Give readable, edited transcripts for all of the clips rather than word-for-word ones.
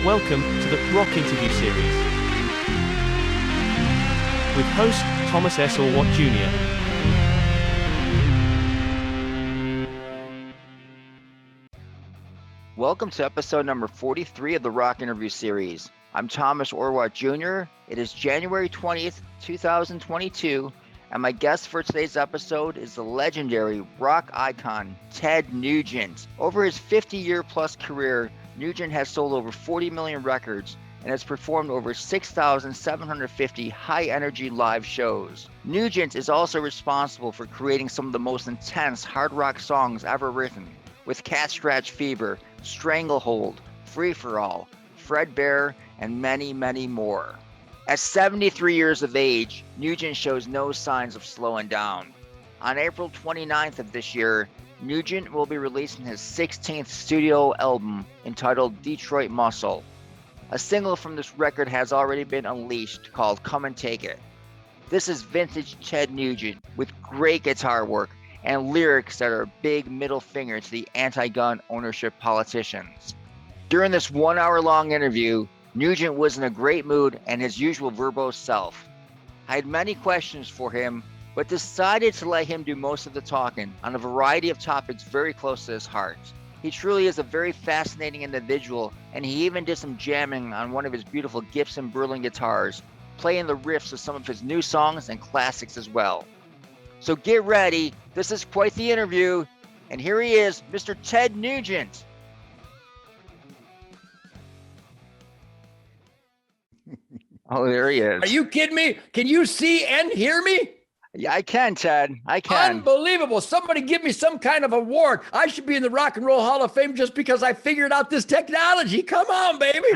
Welcome to the Rock Interview series with host Thomas S. ORWAT Jr. Welcome to episode number 43 of the Rock Interview series. I'm Thomas ORWAT Jr. It is January 20th, 2022, and my guest for today's episode is the legendary rock icon, Ted Nugent. Over his 50-year-plus career, Nugent has sold over 40 million records and has performed over 6,750 high-energy live shows. Nugent is also responsible for creating some of the most intense hard rock songs ever written, with Cat Scratch Fever, Stranglehold, Free For All, Fredbear, and many, many more. At 73 years of age, Nugent shows no signs of slowing down. On April 29th of this year, Nugent will be releasing his 16th studio album entitled Detroit Muscle. A single from this record has already been unleashed called Come and Take It. This is vintage Ted Nugent with great guitar work and lyrics that are a big middle finger to the anti-gun ownership politicians. During this 1 hour long interview, Nugent was in a great mood and his usual verbose self. I had many questions for him, but decided to let him do most of the talking on a variety of topics very close to his heart. He truly is a very fascinating individual, and he even did some jamming on one of his beautiful Gibson Berlin guitars, playing the riffs of some of his new songs and classics as well. So get ready, this is quite the interview, and here he is, Mr. Ted Nugent. Oh, there he is. Are you kidding me? Can you see and hear me? Yeah, I can, Ted. I can. Unbelievable. Somebody give me some kind of award. I should be in the Rock and Roll Hall of Fame just because I figured out this technology. Come on, baby.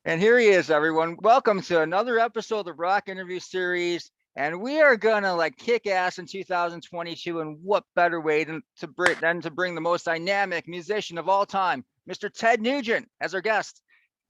And here he is, everyone. Welcome to another episode of the Rock Interview series. And we are gonna kick ass in 2022, and what better way than to bring the most dynamic musician of all time, Mr. Ted Nugent, as our guest.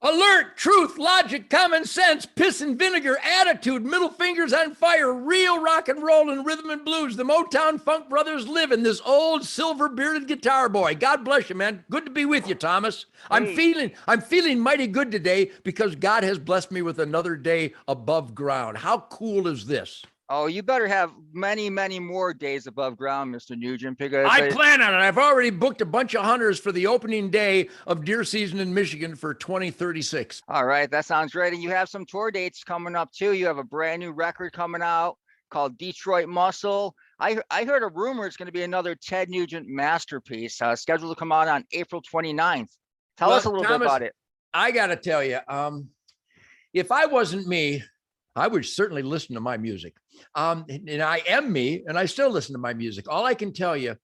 Alert, truth, logic, common sense, piss and vinegar, attitude, middle fingers on fire, real rock and roll and rhythm and blues. The Motown Funk brothers live in this old silver bearded guitar boy. God bless you, man. Good to be with you, Thomas. Hey. I'm feeling mighty good today because God has blessed me with another day above ground. How cool is this? Oh, you better have many, many more days above ground, Mr. Nugent, because I plan on it. I've already booked a bunch of hunters for the opening day of deer season in Michigan for 2036. All right, that sounds great. And you have some tour dates coming up too. You have a brand new record coming out called Detroit Muscle. I heard a rumor it's going to be another Ted Nugent masterpiece scheduled to come out on April 29th. Tell us a little bit about it. I got to tell you, if I wasn't me, I would certainly listen to my music. And I am me, and I still listen to my music. All I can tell you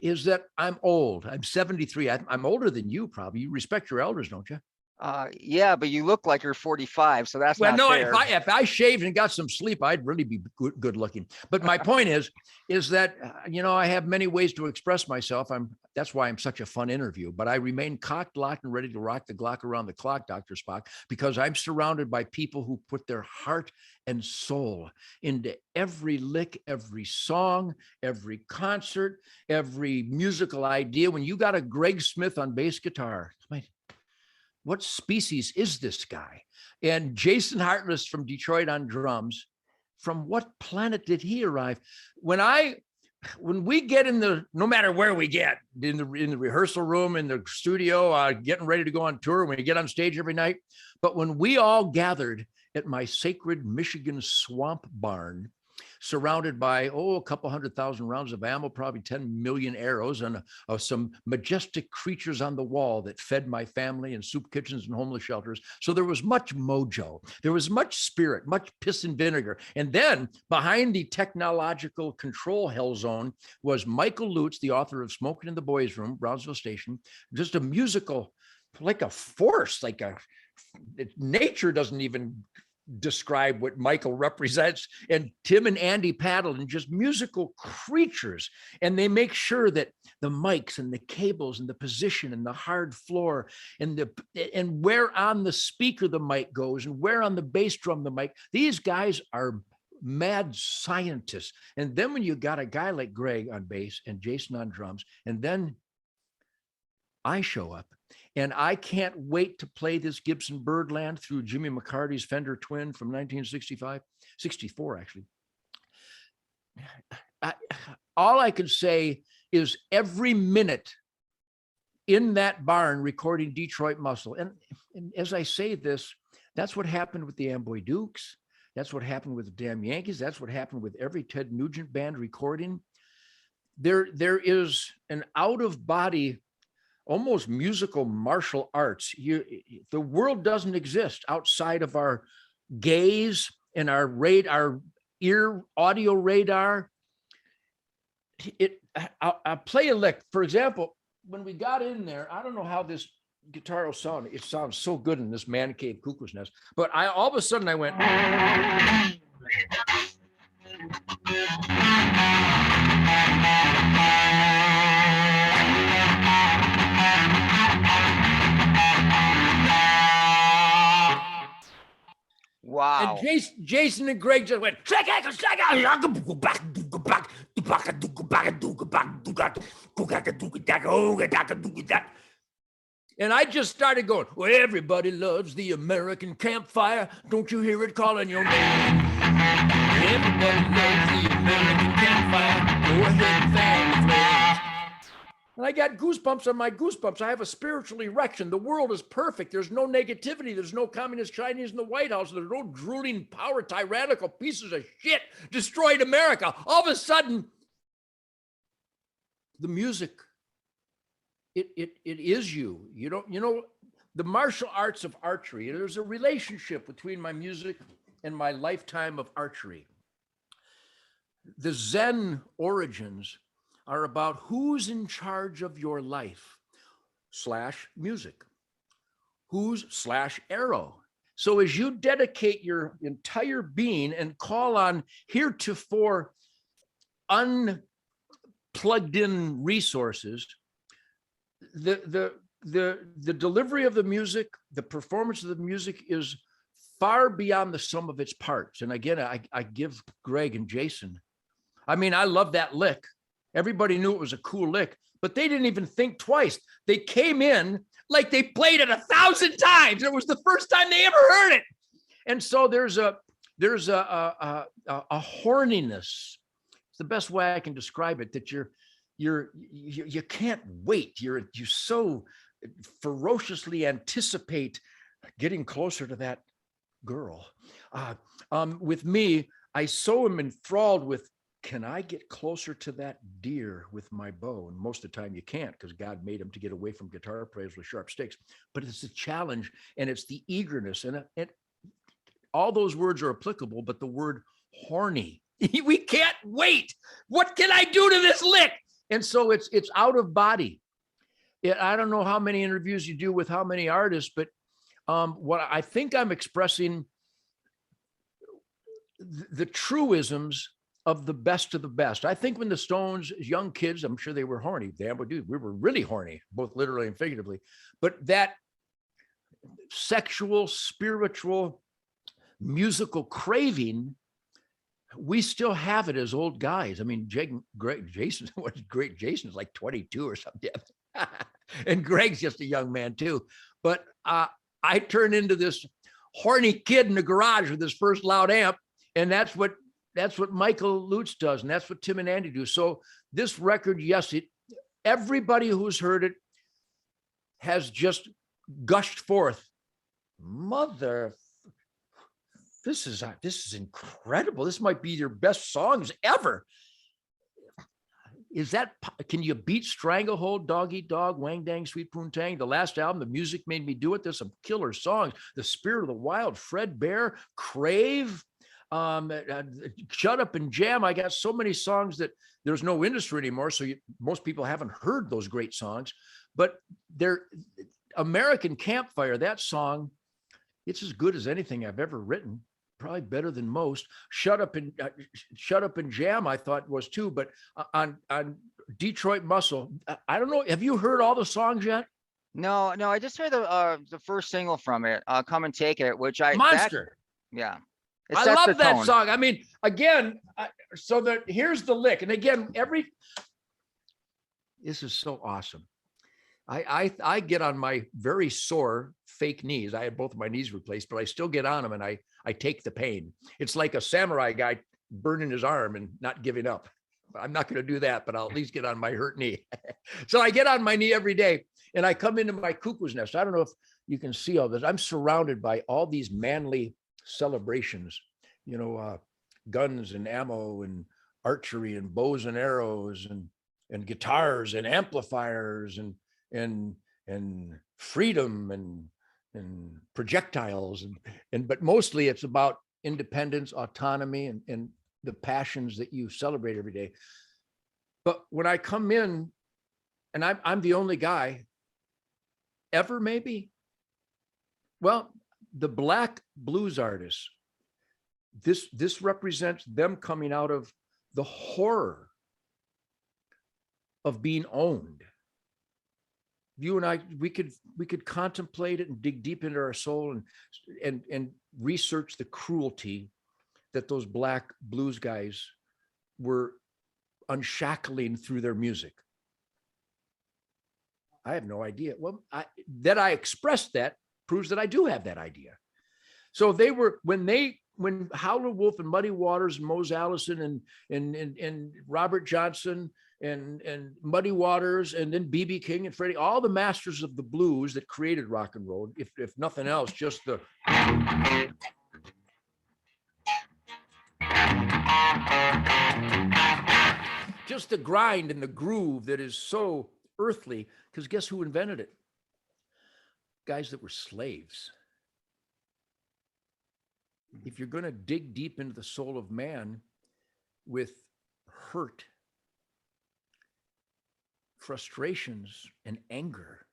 is that I'm old. I'm 73. I'm older than you, probably. You respect your elders, don't you? Yeah, but you look like you're 45, so that's not fair. If I shaved and got some sleep, I'd really be good looking. But my point is that I have many ways to express myself. That's why I'm such a fun interview. But I remain cocked, locked, and ready to rock the Glock around the clock, Dr. Spock, because I'm surrounded by people who put their heart and soul into every lick, every song, every concert, every musical idea. When you got a Greg Smith on bass guitar, what species is this guy? And Jason Hartless from Detroit on drums. From what planet did he arrive? When we get no matter where we get, in the rehearsal room, in the studio, getting ready to go on tour, when we get on stage every night, but when we all gathered at my sacred Michigan swamp barn, surrounded by, a couple 100,000 rounds of ammo, probably 10 million arrows, and some majestic creatures on the wall that fed my family in soup kitchens and homeless shelters. So there was much mojo. There was much spirit, much piss and vinegar. And then behind the technological control hell zone was Michael Lutz, the author of Smoking in the Boys' Room, Brownsville Station, just a musical, like a force, nature doesn't even describe what Michael represents, and Tim and Andy Paddle, and just musical creatures. And they make sure that the mics and the cables and the position and the hard floor and where on the speaker the mic goes and where on the bass drum the mic, these guys are mad scientists. And then when you got a guy like Greg on bass and Jason on drums, and then I show up And I can't wait to play this Gibson Birdland through Jimmy McCarty's Fender Twin from 64, actually. All I can say is every minute in that barn recording Detroit Muscle. And as I say this, that's what happened with the Amboy Dukes. That's what happened with the Damn Yankees. That's what happened with every Ted Nugent band recording. There is an out-of-body, almost musical martial arts. The world doesn't exist outside of our gaze and our ear audio radar. I'll play a lick. For example, when we got in there, I don't know how this guitar will sound. It sounds so good in this man cave cuckoo's nest. But all of a sudden I went. Wow. And Jason and Greg just went. And I just started going, well, everybody loves the American campfire. Don't you hear it calling your name? Everybody loves the American campfire. Go ahead and fan the flames. And I got goosebumps on my goosebumps. I have a spiritual erection. The world is perfect. There's no negativity. There's no communist Chinese in the White House. There's no drooling, power, tyrannical pieces of shit destroyed America. All of a sudden, the music, it is you. You know, the martial arts of archery. There's a relationship between my music and my lifetime of archery. The Zen origins are about who's in charge of your life / music, who's / arrow. So as you dedicate your entire being and call on heretofore unplugged in resources, the delivery of the music, the performance of the music is far beyond the sum of its parts. And again, I give Greg and Jason, I mean, I love that lick. Everybody knew it was a cool lick, but they didn't even think twice. They came in like they played it 1,000 times. It was the first time they ever heard it. And so there's a horniness. It's the best way I can describe it, that you can't wait. You so ferociously anticipate getting closer to that girl. With me, I so am enthralled with, can I get closer to that deer with my bow? And most of the time you can't, because God made him to get away from guitar players with sharp sticks. But it's the challenge and it's the eagerness. And all those words are applicable, but the word horny, we can't wait. What can I do to this lick? And so it's out of body. I don't know how many interviews you do with how many artists, but what I think I'm expressing the truisms of the best. I think when the Stones, as young kids, I'm sure they were horny. Damn, we were really horny, both literally and figuratively. But that sexual, spiritual, musical craving, we still have it as old guys. I mean, Jason was great. Jason's like 22 or something. And Greg's just a young man too. But I turned into this horny kid in the garage with his first loud amp. And that's what Michael Lutz does. And that's what Tim and Andy do. So this record, yes, everybody who's heard it has just gushed forth. This is incredible. This might be your best songs ever. Can you beat Stranglehold, Dog Eat Dog, Wang Dang, Sweet Poontang? The last album, the music made me do it. There's some killer songs. The Spirit of the Wild, Fred Bear, Crave, Shut Up and Jam. I got so many songs that there's no industry anymore. So most people haven't heard those great songs, but they're American Campfire. That song, it's as good as anything I've ever written. Probably better than most. Shut Up and Jam, I thought was too. But on Detroit Muscle, I don't know. Have you heard all the songs yet? No. I just heard the first single from it, "Come and Take It," which Monster. Yeah. I love that song. I mean, again, here's the lick. And again, this is so awesome. I get on my very sore fake knees. I had both of my knees replaced, but I still get on them and I take the pain. It's like a samurai guy burning his arm and not giving up. I'm not going to do that, but I'll at least get on my hurt knee. So I get on my knee every day and I come into my cuckoo's nest. I don't know if you can see all this. I'm surrounded by all these manly celebrations, guns and ammo and archery and bows and arrows and guitars and amplifiers and freedom and projectiles but mostly it's about independence, autonomy, and the passions that you celebrate every day. But when I come in, and I'm the only guy ever, maybe. Well, the Black blues artists, this represents them coming out of the horror of being owned. You and I, we could contemplate it and dig deep into our soul and research the cruelty that those Black blues guys were unshackling through their music. I have no idea. Well, that I expressed that proves that I do have that idea. So they were, when Howlin' Wolf and Muddy Waters and Mose Allison and Robert Johnson and Muddy Waters and then B.B. King and Freddie, all the masters of the blues that created rock and roll, if nothing else, just the grind and the groove that is so earthly, because guess who invented it? Guys that were slaves. If you're going to dig deep into the soul of man with hurt, frustrations, and anger,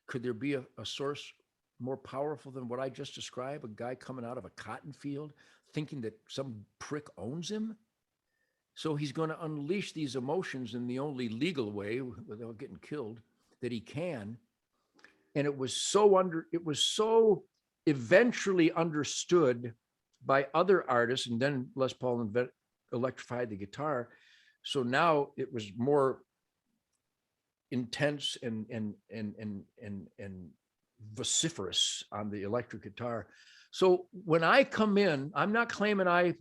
could there be a source more powerful than what I just described? A guy coming out of a cotton field thinking that some prick owns him? So he's going to unleash these emotions in the only legal way without getting killed that he can. And it was so eventually understood by other artists, and then Les Paul electrified the guitar. So now it was more intense and vociferous on the electric guitar. So when I come in, I'm not claiming I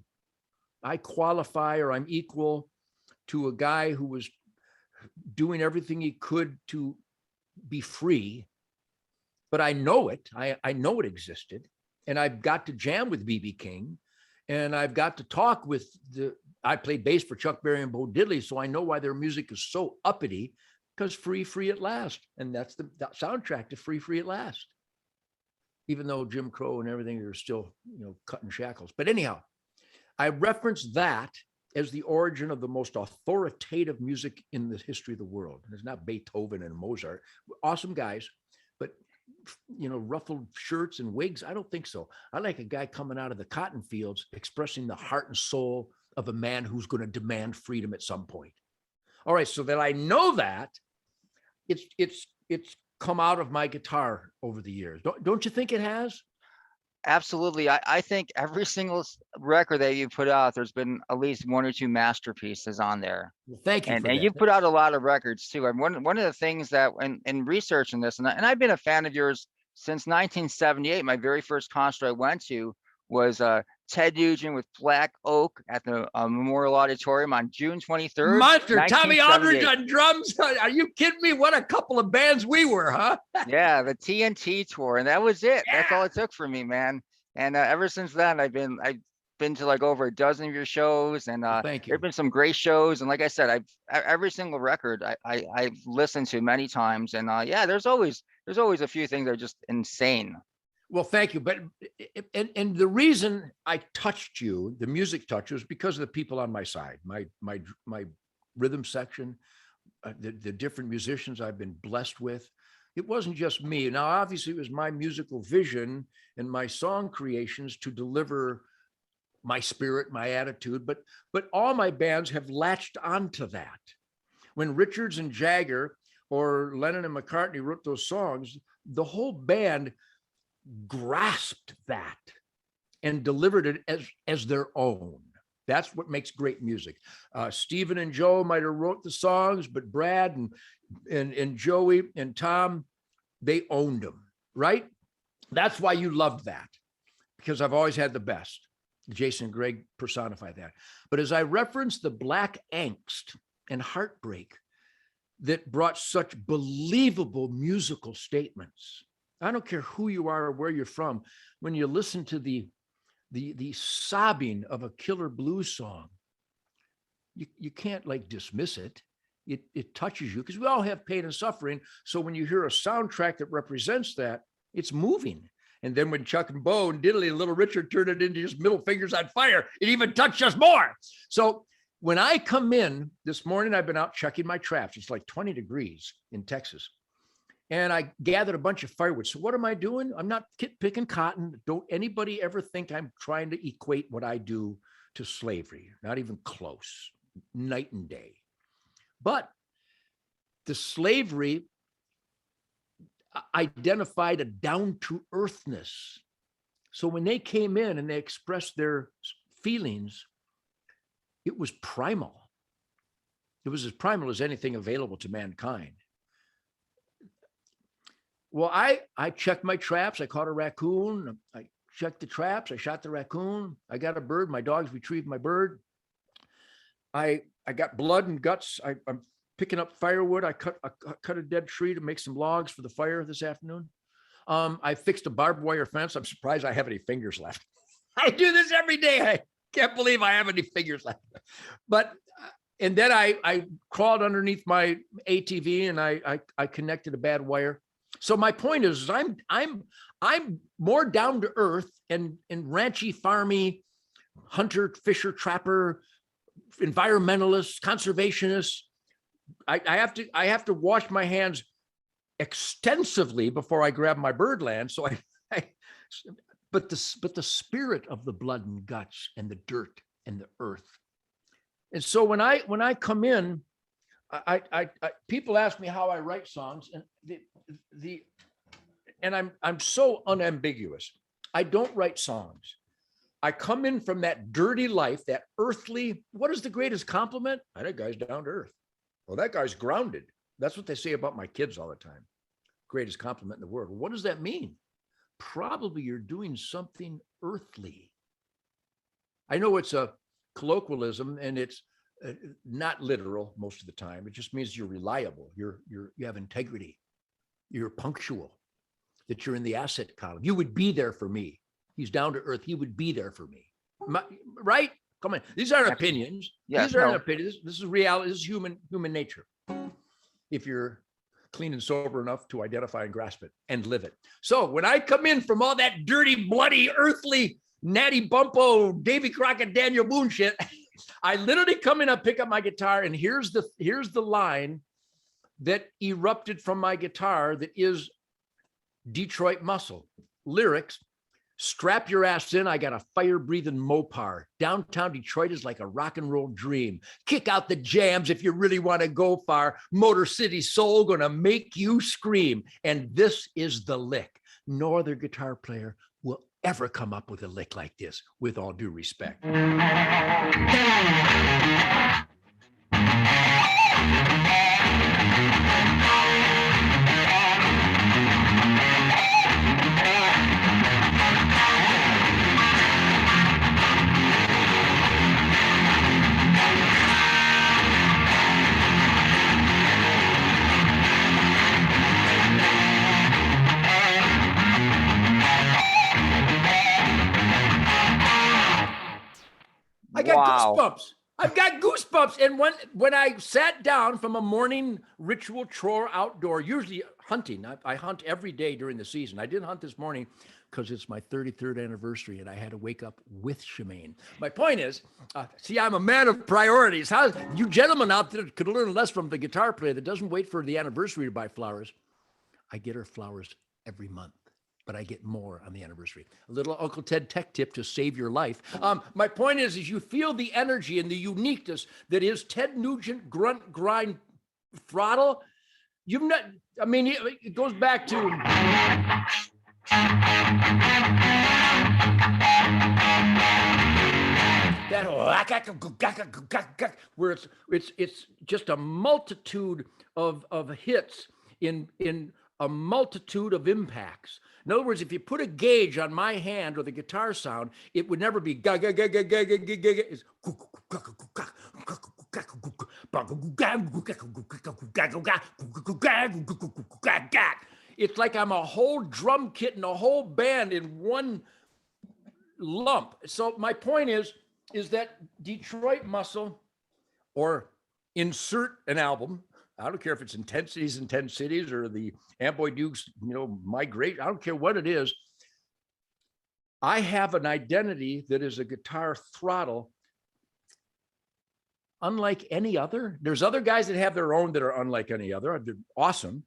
qualify or I'm equal to a guy who was doing everything he could to be free, but I know it. I know it existed, and I've got to jam with B.B. King, and I've got to talk with I played bass for Chuck Berry and Bo Diddley, so I know why their music is so uppity, because free at last. And that's the soundtrack to Free at Last. Even though Jim Crow and everything are still, cutting shackles. But anyhow, I reference that as the origin of the most authoritative music in the history of the world. And it's not Beethoven and Mozart, awesome guys, but ruffled shirts and wigs, I don't think so. I like a guy coming out of the cotton fields expressing the heart and soul of a man who's going to demand freedom at some point. All right, so that I know that it's come out of my guitar over the years. Don't you think it has? Absolutely. I think every single record that you put out, there's been at least one or two masterpieces on there. Well, thank you. And for that. you've put out a lot of records too. And one of the things that in researching this, and I've been a fan of yours since 1978. My very first concert I went to was Ted Nugent with Black Oak at the Memorial Auditorium on June 23rd. Monster, Tommy Aldridge on drums. Are you kidding me? What a couple of bands we were, huh? Yeah, the TNT tour, and that was it. Yeah. That's all it took for me, man. And ever since then, I've been to like over a dozen of your shows, and Thank you. there've been some great shows. And like I said, every single record I've listened to many times, and yeah, there's always a few things that are just insane. Well, thank you. But and the reason I touched you, the music touch, was because of the people on my side, my rhythm section, the different musicians I've been blessed with. It wasn't just me. Now, obviously, it was my musical vision and my song creations to deliver my spirit, my attitude. But all my bands have latched onto that. When Richards and Jagger or Lennon and McCartney wrote those songs, the whole band grasped that and delivered it as their own. That's what makes great music. Stephen and Joe might have wrote the songs, but Brad and Joey and Tom, they owned them, right? That's why you loved that, because I've always had the best. Jason and Greg personify that. But as I referenced the black angst and heartbreak that brought such believable musical statements, I don't care who you are or where you're from, when you listen to the sobbing of a killer blues song, you can't like dismiss it. It touches you because we all have pain and suffering. So when you hear a soundtrack that represents that, it's moving. And then when Chuck and Bo and Diddley and Little Richard turned it into just middle fingers on fire, it even touched us more. So when I come in this morning, I've been out checking my traps. It's like 20 degrees in Texas. And I gathered a bunch of firewood. So what am I doing? I'm not picking cotton. Don't anybody ever think I'm trying to equate what I do to slavery. Not even close. Night and day. But the slavery identified a down-to-earthness. So when they came in and they expressed their feelings, it was primal. It was as primal as anything available to mankind. Well, I checked my traps. I caught a raccoon. I checked the traps. I shot the raccoon. I got a bird. My dogs retrieved my bird. I got blood and guts. I'm picking up firewood. I cut a dead tree to make some logs for the fire this afternoon. I fixed a barbed wire fence. I'm surprised I have any fingers left. I do this every day. I can't believe I have any fingers left. But and then I crawled underneath my ATV and I connected a bad wire. So my point is I'm more down to earth and ranchy, farmy, hunter, fisher, trapper, environmentalist, conservationist. I have to wash my hands extensively before I grab my birdland. So but the spirit of the blood and guts and the dirt and the earth. And so when I come in, I people ask me how I write songs, and I'm so unambiguous. I don't write songs. I come in from that dirty life, that earthly. What is the greatest compliment? That guy's down to earth. Well, that guy's grounded. That's what they say about my kids all the time. Greatest compliment in the world. What does that mean? Probably you're doing something earthly. I know it's a colloquialism and it's not literal most of the time. It just means you're reliable. You have integrity. You're punctual. That you're in the asset column. You would be there for me. He's down to earth. He would be there for me. Right? Come on. These aren't opinions. These aren't opinions. This is reality. This is human nature. If you're clean and sober enough to identify and grasp it and live it. So when I come in from all that dirty, bloody, earthly, Natty Bumpo, Davy Crockett, Daniel Boone shit, I literally come in, I pick up my guitar, and here's the line that erupted from my guitar that is Detroit muscle. Lyrics: strap your ass in, I got a fire-breathing Mopar. Downtown Detroit is like a rock and roll dream. Kick out the jams if you really want to go far. Motor City Soul gonna make you scream. And this is the lick. No other guitar player will ever come up with a lick like this, with all due respect. I got goosebumps. I've got goosebumps. And when I sat down from a morning ritual chore outdoor, usually hunting, I hunt every day during the season. I didn't hunt this morning because it's my 33rd anniversary and I had to wake up with Shemaine. My point is, see, I'm a man of priorities. How you gentlemen out there could learn less from the guitar player that doesn't wait for the anniversary to buy flowers. I get her flowers every month, but I get more on the anniversary. A little Uncle Ted tech tip to save your life. My point is you feel the energy and the uniqueness that is Ted Nugent grunt grind throttle. You've not, I mean, it goes back to. that where it's just a multitude of hits in a multitude of impacts. In other words, if you put a gauge on my hand or the guitar sound, it would never be ga ga ga ga ga ga ga ga. It's it's like I'm a whole drum kit and a whole band in one lump. So my point is that Detroit Muscle, or insert an album, I don't care if it's Intensities in 10 Cities or the Amboy Dukes, Migration. I don't care what it is. I have an identity that is a guitar throttle unlike any other. There's other guys that have their own that are unlike any other. They're awesome.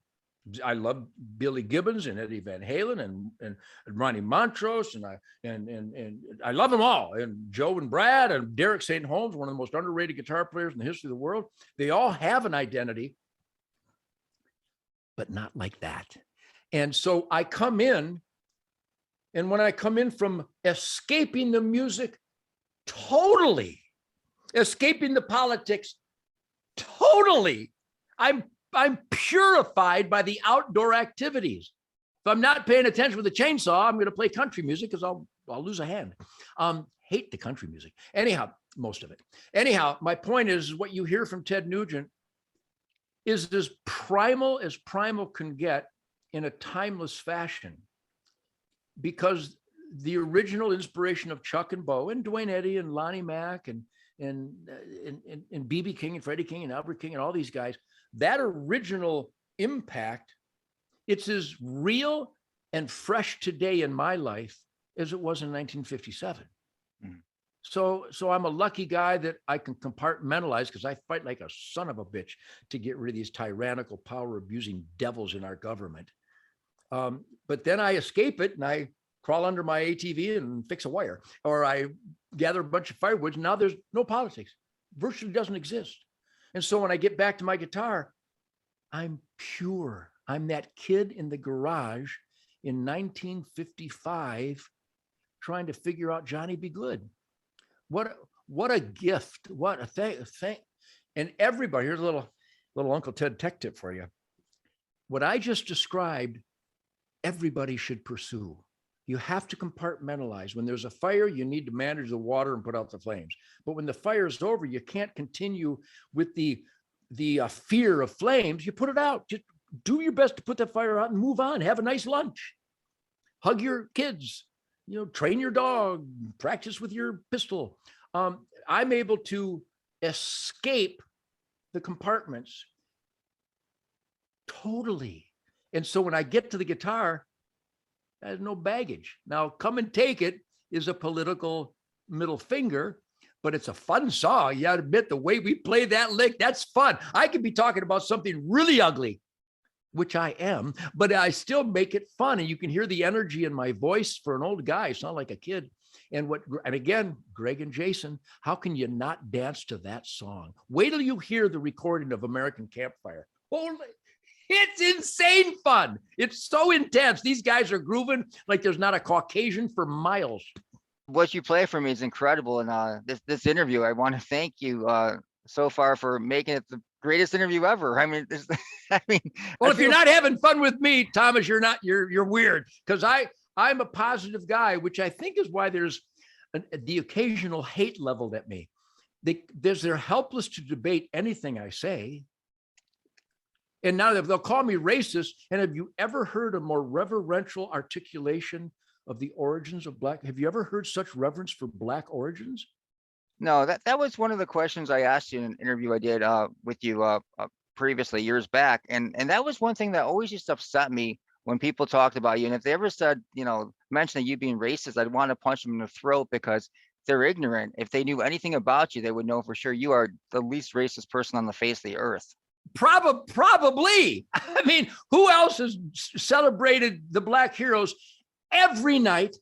I love Billy Gibbons and Eddie Van Halen and Ronnie Montrose and I love them all. And Joe and Brad and Derek St. Holmes, one of the most underrated guitar players in the history of the world. They all have an identity, but not like that. And so I come in, and when I come in from escaping the music totally, escaping the politics totally, I'm purified by the outdoor activities. If I'm not paying attention with the chainsaw, I'm going to play country music because I'll lose a hand. Hate the country music. Anyhow, most of it. Anyhow, my point is what you hear from Ted Nugent is as primal can get in a timeless fashion, because the original inspiration of Chuck and Bo and Dwayne Eddy and Lonnie Mack and B.B. King and Freddie King and Albert King and all these guys, that original impact, it's as real and fresh today in my life as it was in 1957. Mm. So I'm a lucky guy that I can compartmentalize, because I fight like a son of a bitch to get rid of these tyrannical, power abusing devils in our government. But then I escape it and I crawl under my ATV and fix a wire, or I gather a bunch of firewood. Now there's no politics, virtually doesn't exist. And so when I get back to my guitar, I'm pure. I'm that kid in the garage in 1955 trying to figure out Johnny Be Good. What a gift. What a thing. And everybody, here's a little Uncle Ted tech tip for you. What I just described, everybody should pursue. You have to compartmentalize. When there's a fire, you need to manage the water and put out the flames. But when the fire is over, you can't continue with the fear of flames. You put it out. Just do your best to put that fire out and move on. Have a nice lunch. Hug your kids. Train your dog. Practice with your pistol. I'm able to escape the compartments totally. And so when I get to the guitar, I have no baggage. Now, Come and Take It is a political middle finger, but it's a fun song. You got to admit, the way we play that lick, that's fun. I could be talking about something really ugly, which I am, but I still make it fun. And you can hear the energy in my voice. For an old guy, I sound like a kid. And again, Greg and Jason, how can you not dance to that song? Wait till you hear the recording of American Campfire. Holy, it's insane fun. It's so intense. These guys are grooving like there's not a Caucasian for miles. What you play for me is incredible. And this interview, I want to thank you so far for making it the greatest interview ever. I mean, well, if you're not having fun with me, Thomas, you're weird, because I'm a positive guy, which I think is why there's the occasional hate leveled at me. They're helpless to debate anything I say. And now they'll call me racist. And have you ever heard a more reverential articulation of the origins of Black? Have you ever heard such reverence for Black origins? No, that was one of the questions I asked you in an interview I did with you previously, years back. And that was one thing that always used to upset me when people talked about you. And if they ever said, mentioned you being racist, I'd want to punch them in the throat, because they're ignorant. If they knew anything about you, they would know for sure you are the least racist person on the face of the earth. Probably. I mean, who else has celebrated the Black heroes every night,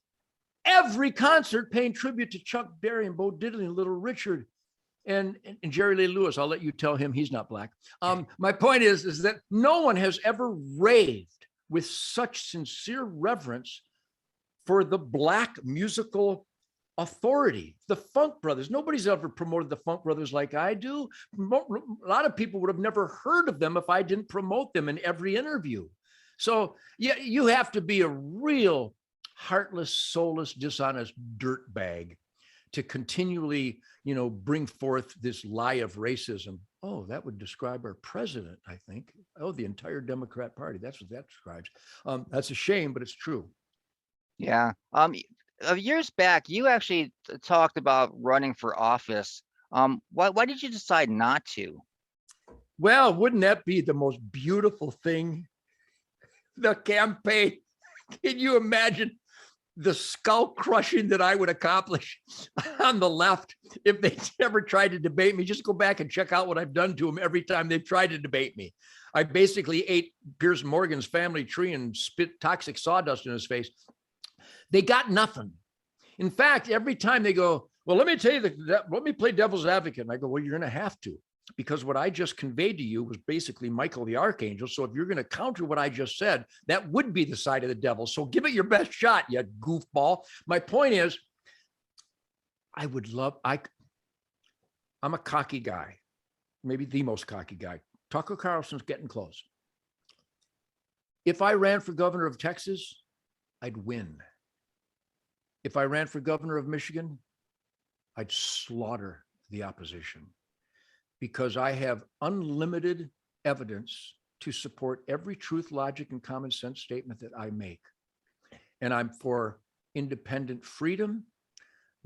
every concert, paying tribute to Chuck Berry and Bo Diddley and Little Richard and Jerry Lee Lewis? I'll let you tell him he's not Black. My point is that no one has ever raved with such sincere reverence for the Black musical authority. The Funk Brothers. Nobody's ever promoted the Funk Brothers like I do. A lot of people would have never heard of them if I didn't promote them in every interview. So yeah, you have to be a real heartless, soulless, dishonest dirtbag to continually, bring forth this lie of racism. Oh, that would describe our president, I think. Oh, the entire Democrat Party. That's what that describes. That's a shame, but it's true. Yeah. Years back, you actually talked about running for office. Why did you decide not to? Well, wouldn't that be the most beautiful thing? The campaign. Can you imagine the skull crushing that I would accomplish on the left if they ever tried to debate me? Just go back and check out what I've done to them every time they've tried to debate me. I basically ate Piers Morgan's family tree and spit toxic sawdust in his face. They got nothing. In fact, every time they go, well, let me tell you, let me play devil's advocate. And I go, well, you're going to have to, because what I just conveyed to you was basically Michael the Archangel. So if you're going to counter what I just said, that would be the side of the devil. So give it your best shot, you goofball. My point is, I'm a cocky guy, maybe the most cocky guy. Tucker Carlson's getting close. If I ran for governor of Texas, I'd win. If I ran for governor of Michigan, I'd slaughter the opposition, because I have unlimited evidence to support every truth, logic, and common sense statement that I make. And I'm for independent freedom,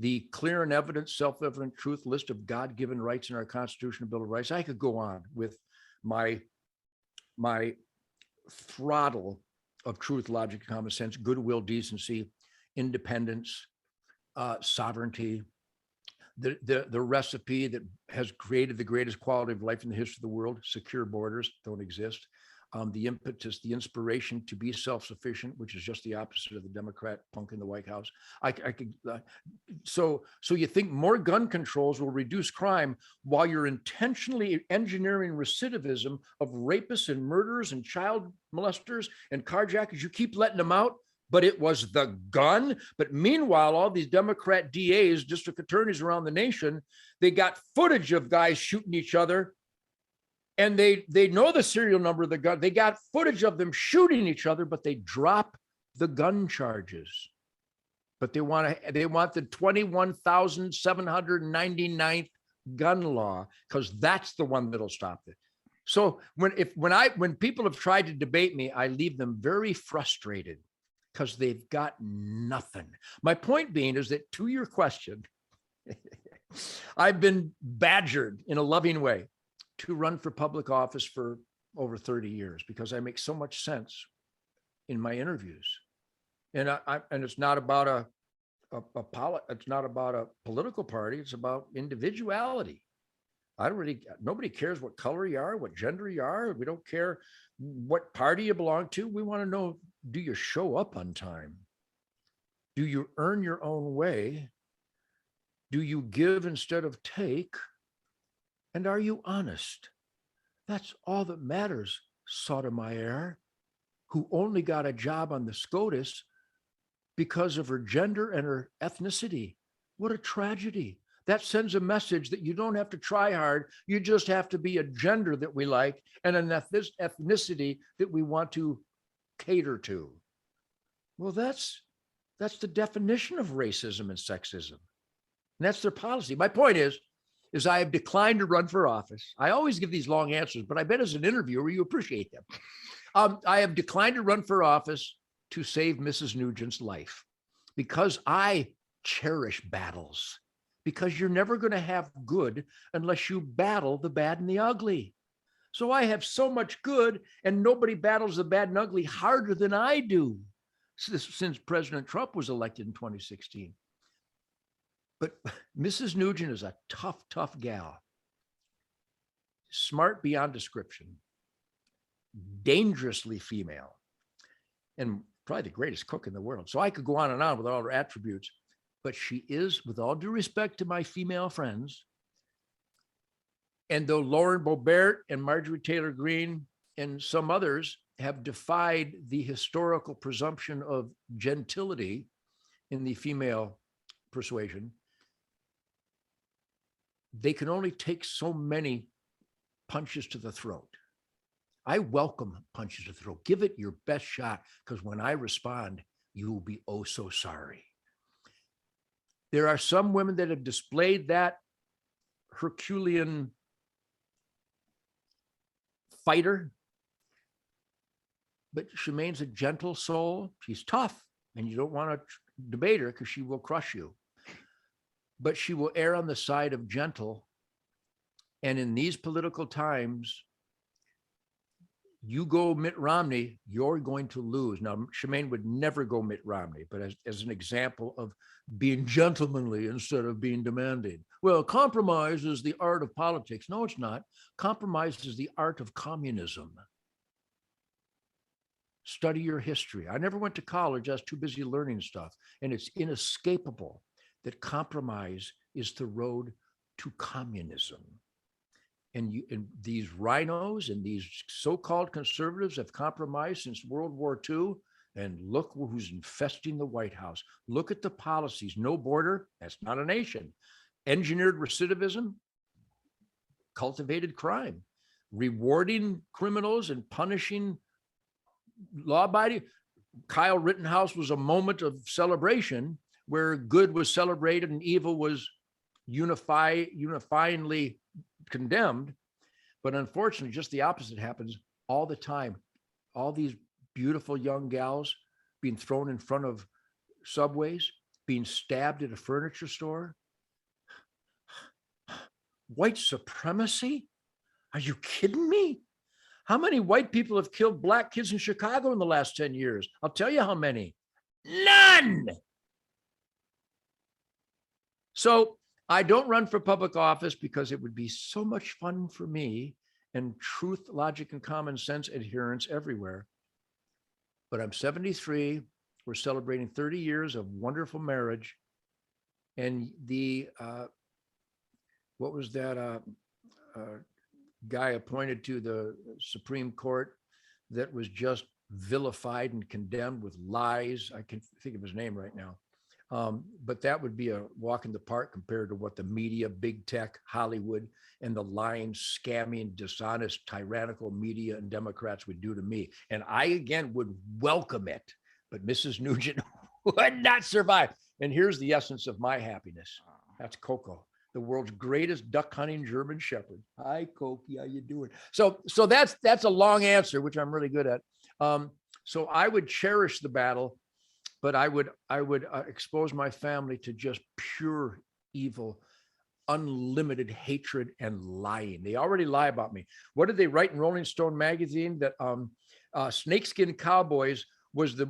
the clear and evident, self-evident truth list of God-given rights in our Constitution and Bill of Rights. I could go on with my throttle of truth, logic, common sense, goodwill, decency, independence, sovereignty, the recipe that has created the greatest quality of life in the history of the world. Secure borders don't exist. The impetus, the inspiration to be self-sufficient, which is just the opposite of the Democrat punk in the White House. So you think more gun controls will reduce crime while you're intentionally engineering recidivism of rapists and murderers and child molesters and carjackers? You keep letting them out, but it was the gun. But meanwhile, all these Democrat DAs, district attorneys around the nation, they got footage of guys shooting each other, and they know the serial number of the gun. They got footage of them shooting each other, but they drop the gun charges. But they want the 21,799th gun law, because that's the one that'll stop it. So when people have tried to debate me, I leave them very frustrated, because they've got nothing. My point being is that, to your question, I've been badgered in a loving way to run for public office for over 30 years, because I make so much sense in my interviews. And it's not about it's not about a political party. It's about individuality. Nobody cares what color you are, what gender you are. We don't care what party you belong to. We want to know, do you show up on time? Do you earn your own way? Do you give instead of take? And are you honest? That's all that matters, Sotomayor, who only got a job on the SCOTUS because of her gender and her ethnicity. What a tragedy. That sends a message that you don't have to try hard. You just have to be a gender that we like and an ethnicity that we want to cater to. Well, that's the definition of racism and sexism. And that's their policy. My point is I have declined to run for office. I always give these long answers, but I bet as an interviewer, you appreciate them. I have declined to run for office to save Mrs. Nugent's life, because I cherish battles, because you're never going to have good unless you battle the bad and the ugly. So I have so much good, and nobody battles the bad and ugly harder than I do since President Trump was elected in 2016. But Mrs. Nugent is a tough, tough gal. Smart beyond description, dangerously female, and probably the greatest cook in the world. So I could go on and on with all her attributes, but she is, with all due respect to my female friends, and though Lauren Boebert and Marjorie Taylor Greene and some others have defied the historical presumption of gentility in the female persuasion, they can only take so many punches to the throat. I welcome punches to the throat. Give it your best shot, because when I respond, you will be oh so sorry. There are some women that have displayed that Herculean fighter, but Shemaine's a gentle soul. She's tough, and you don't want to debate her because she will crush you. But she will err on the side of gentle. And in these political times, you go Mitt Romney, you're going to lose. Now, Shemaine would never go Mitt Romney, but as an example of being gentlemanly instead of being demanding. Well, compromise is the art of politics. No, it's not. Compromise is the art of communism. Study your history. I never went to college. I was too busy learning stuff. And it's inescapable that compromise is the road to communism. And these rhinos and these so-called conservatives have compromised since World War II. And look who's infesting the White House. Look at the policies. No border. That's not a nation. Engineered recidivism. Cultivated crime. Rewarding criminals and punishing law-abiding. Kyle Rittenhouse was a moment of celebration where good was celebrated and evil was unifyingly condemned. But unfortunately, just the opposite happens all the time. All these beautiful young gals being thrown in front of subways, being stabbed at a furniture store. White supremacy? Are you kidding me? How many white people have killed black kids in Chicago in the last 10 years? I'll tell you how many. None. So I don't run for public office because it would be so much fun for me and truth, logic, and common sense adherence everywhere. But I'm 73. We're celebrating 30 years of wonderful marriage. And what was that guy appointed to the Supreme Court that was just vilified and condemned with lies? I can't think of his name right now. But that would be a walk in the park compared to what the media, big tech, Hollywood, and the lying, scamming, dishonest, tyrannical media and Democrats would do to me. And I, again, would welcome it. But Mrs. Nugent would not survive. And here's the essence of my happiness. That's Coco, the world's greatest duck hunting German Shepherd. Hi, Cokie, how you doing? So that's a long answer, which I'm really good at. So I would cherish the battle, but I would expose my family to just pure evil, unlimited hatred and lying. They already lie about me. What did they write in Rolling Stone magazine? That Snakeskin Cowboys was the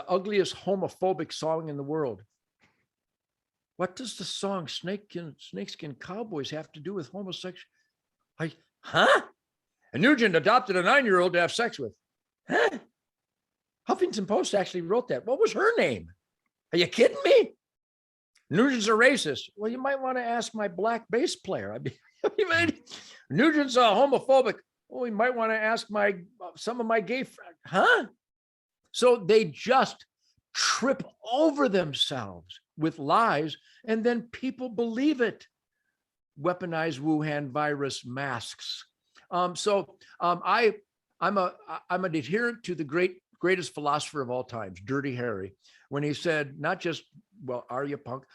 ugliest homophobic song in the world. What does the song Snakeskin Cowboys have to do with homosexual? And Nugent adopted a 9-year-old to have sex with. Huh? Huffington Post actually wrote that. What was her name? Are you kidding me? Nugent's a racist. Well, you might want to ask my black bass player. Nugent's a homophobic. Well, you might want to ask some of my gay friends. Huh? So they just trip over themselves with lies, and then people believe it. Weaponized Wuhan virus masks. I'm an adherent to the greatest philosopher of all times, Dirty Harry, when he said, not just, well, are you punk?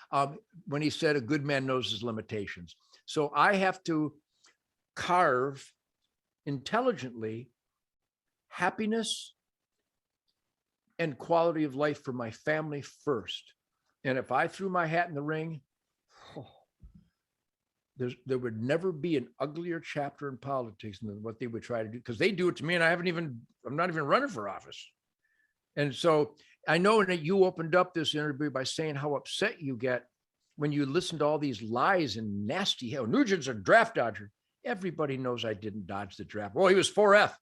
When he said a good man knows his limitations. So I have to carve intelligently happiness and quality of life for my family first. And if I threw my hat in the ring, there would never be an uglier chapter in politics than what they would try to do, because they do it to me and I'm not even running for office. And so I know that you opened up this interview by saying how upset you get when you listen to all these lies and nasty hell. Nugent's a draft dodger. Everybody knows I didn't dodge the draft. Oh, he was 4F.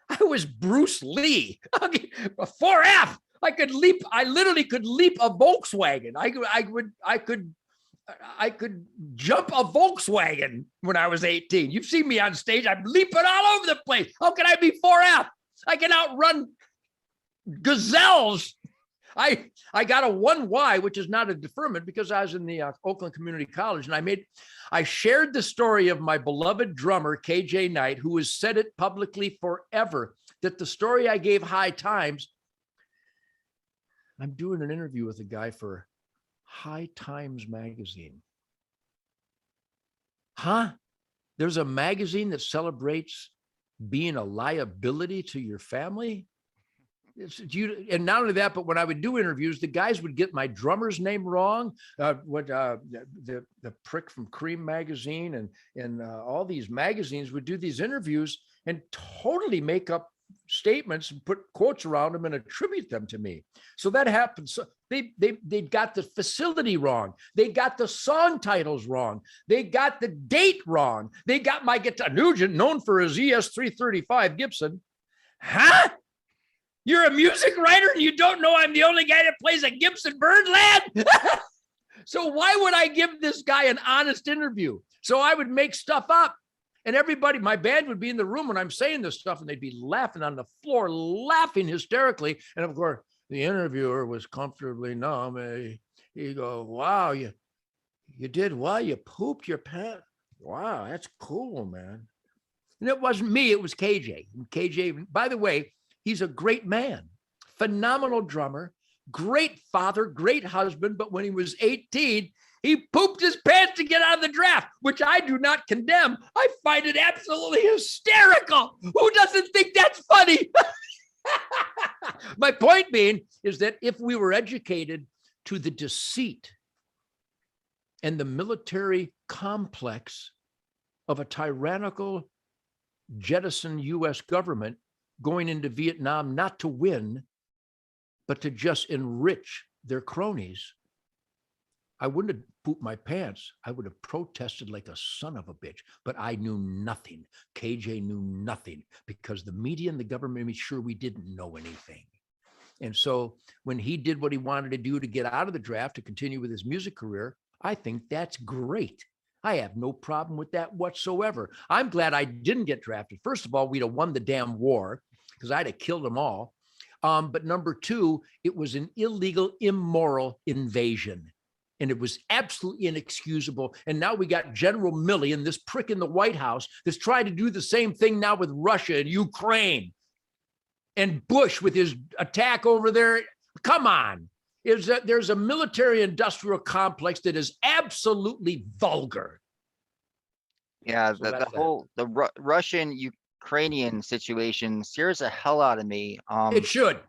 I was Bruce Lee. 4F. I literally could leap a Volkswagen. I could jump a Volkswagen when I was 18. You've seen me on stage. I'm leaping all over the place. How can I be 4F? I can outrun gazelles. I got a 1Y, which is not a deferment, because I was in the Oakland Community College, and I shared the story of my beloved drummer, KJ Knight, who has said it publicly forever, that the story I gave High Times, I'm doing an interview with a guy for High Times magazine. Huh? There's a magazine that celebrates being a liability to your family? And not only that, but when I would do interviews, the guys would get my drummer's name wrong. The prick from Cream magazine and all these magazines would do these interviews and totally make up statements and put quotes around them and attribute them to me. So that happened. So they got the facility wrong. They got the song titles wrong. They got the date wrong. They got my guitar. Nugent, known for his ES 335 Gibson. Huh? You're a music writer and you don't know I'm the only guy that plays a Gibson Birdland? So why would I give this guy an honest interview? So I would make stuff up. And everybody, my band would be in the room when I'm saying this stuff, and they'd be laughing on the floor, laughing hysterically. And of course, the interviewer was comfortably numb. He go, wow, you did well. You pooped your pants. Wow, that's cool, man. And it wasn't me. It was KJ. And KJ, by the way, he's a great man, phenomenal drummer, great father, great husband. But when he was 18, he pooped his pants to get out of the draft, which I do not condemn. I find it absolutely hysterical. Who doesn't think that's funny? My point being is that if we were educated to the deceit and the military complex of a tyrannical jettison U.S. government going into Vietnam, not to win, but to just enrich their cronies, I wouldn't have pooped my pants. I would have protested like a son of a bitch, but I knew nothing. KJ knew nothing because the media and the government made sure we didn't know anything. And so when he did what he wanted to do to get out of the draft, to continue with his music career, I think that's great. I have no problem with that whatsoever. I'm glad I didn't get drafted. First of all, we'd have won the damn war because I'd have killed them all. But number two, it was an illegal, immoral invasion. And it was absolutely inexcusable. And now we got General Milley and this prick in the White House that's trying to do the same thing now with Russia and Ukraine. And Bush with his attack over there. Come on. There's a military industrial complex that is absolutely vulgar. Yeah, So the that's whole Russian Ukrainian situation scares the hell out of me. It should.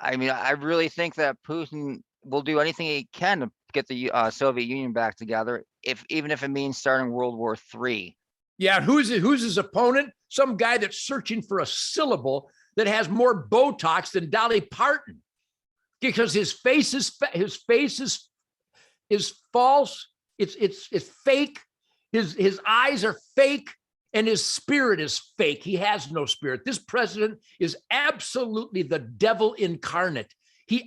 I mean, I really think that Putin will do anything he can to get the Soviet Union back together, even if it means starting World War III. Yeah, who's his opponent? Some guy that's searching for a syllable that has more Botox than Dolly Parton, because his face is false. It's fake. His eyes are fake, and his spirit is fake. He has no spirit. This president is absolutely the devil incarnate.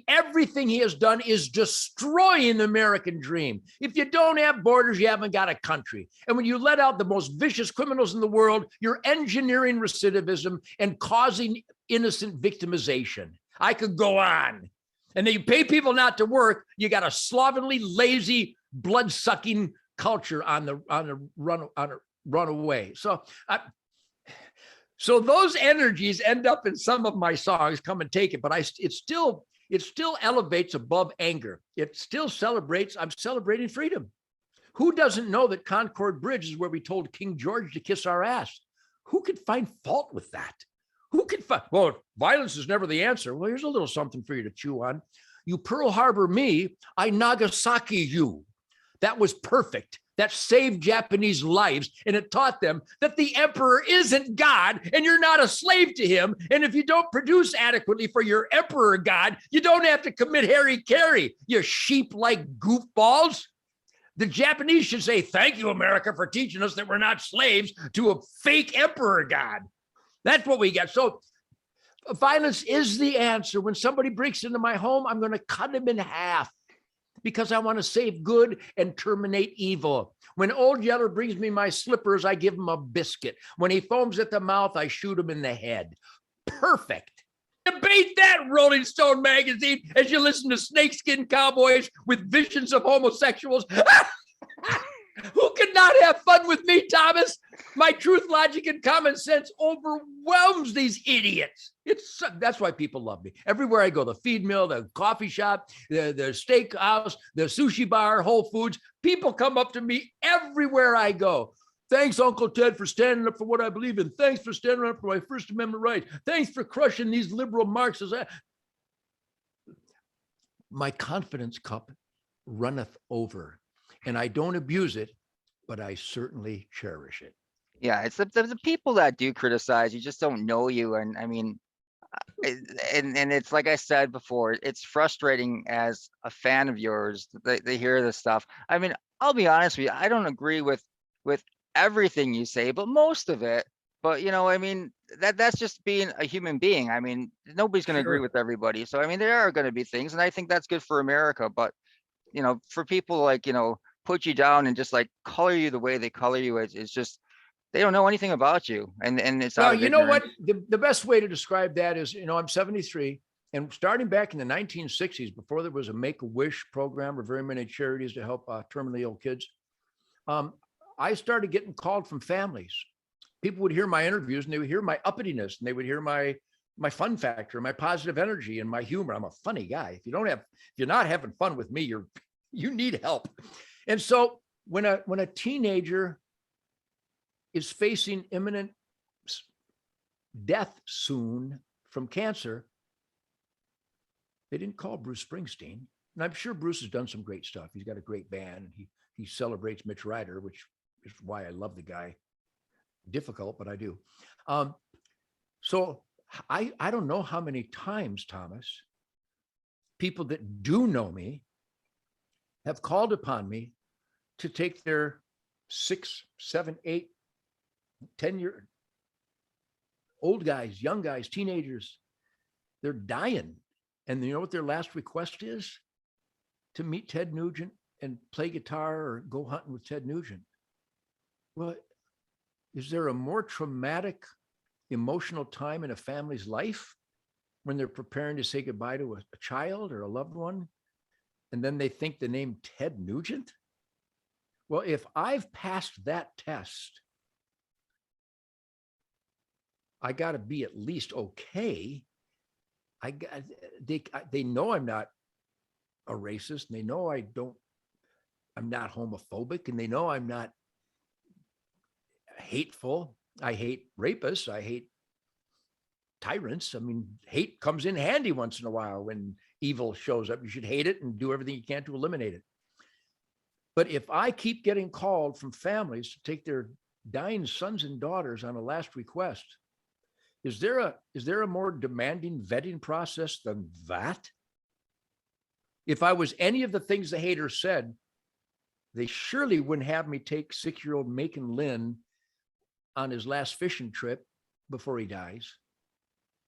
Everything he has done is destroying the American dream. If you don't have borders, you haven't got a country. And when you let out the most vicious criminals in the world, you're engineering recidivism and causing innocent victimization. I could go on. And then you pay people not to work. You got a slovenly, lazy, blood-sucking culture on the runaway. So those energies end up in some of my songs. Come and take it, but it still elevates above anger. It still celebrates. I'm celebrating freedom. Who doesn't know that Concord Bridge is where we told King George to kiss our ass? Who could find fault with that? Who could find, well, violence is never the answer. Well, here's a little something for you to chew on. You Pearl Harbor me, I Nagasaki you. That was perfect. That saved Japanese lives, and it taught them that the emperor isn't God and you're not a slave to him. And if you don't produce adequately for your emperor God, you don't have to commit hara-kiri, you sheep-like goofballs. The Japanese should say, thank you, America, for teaching us that we're not slaves to a fake emperor God. That's what we got. So violence is the answer. When somebody breaks into my home, I'm going to cut him in half, because I want to save good and terminate evil. When Old Yeller brings me my slippers, I give him a biscuit. When he foams at the mouth, I shoot him in the head. Perfect. The Ain't that Rolling Stone magazine as you listen to snakeskin cowboys with visions of homosexuals? Who could not have fun with me, Thomas? My truth, logic, and common sense overwhelms these idiots. That's why people love me. Everywhere I go, the feed mill, the coffee shop, the steak house, the sushi bar, Whole Foods, people come up to me everywhere I go. Thanks, Uncle Ted, for standing up for what I believe in. Thanks for standing up for my First Amendment rights. Thanks for crushing these liberal Marxists. My confidence cup runneth over, and I don't abuse it, but I certainly cherish it. Yeah, it's the people that do criticize you just don't know you, and I mean, and it's like I said before, it's frustrating as a fan of yours. They hear this stuff. I mean, I'll be honest with you, I don't agree with everything you say, but most of it. But I mean, that's just being a human being. I mean, nobody's going to agree with everybody. So I mean, there are going to be things, and I think that's good for America. But for people like put you down and just like color you the way they color you, it's just they don't know anything about you, and it's well, you know what? The best way to describe that is, I'm 73, and starting back in the 1960s, before there was a Make-A-Wish program or very many charities to help terminally ill kids, I started getting called from families. People would hear my interviews and they would hear my uppityness and they would hear my fun factor, my positive energy and my humor. I'm a funny guy. If you're not having fun with me, you need help. And so when a teenager is facing imminent death soon from cancer, they didn't call Bruce Springsteen. And I'm sure Bruce has done some great stuff. He's got a great band. He celebrates Mitch Ryder, which is why I love the guy. Difficult, but I do. So I don't know how many times, Thomas, people that do know me have called upon me to take their 6, 7, 8, 10-year old guys, young guys, teenagers. They're dying. And you know what their last request is? To meet Ted Nugent and play guitar or go hunting with Ted Nugent. Well, is there a more traumatic, emotional time in a family's life when they're preparing to say goodbye to a child or a loved one, and then they think the name Ted Nugent? Well, if I've passed that test, I got to be at least okay. They know I'm not a racist, and they know I'm not homophobic, and they know I'm not hateful. I hate rapists. I hate tyrants. I mean, hate comes in handy once in a while when evil shows up. You should hate it and do everything you can to eliminate it. But if I keep getting called from families to take their dying sons and daughters on a last request, is there a more demanding vetting process than that? If I was any of the things the haters said, they surely wouldn't have me take 6-year-old Macon Lynn on his last fishing trip before he dies.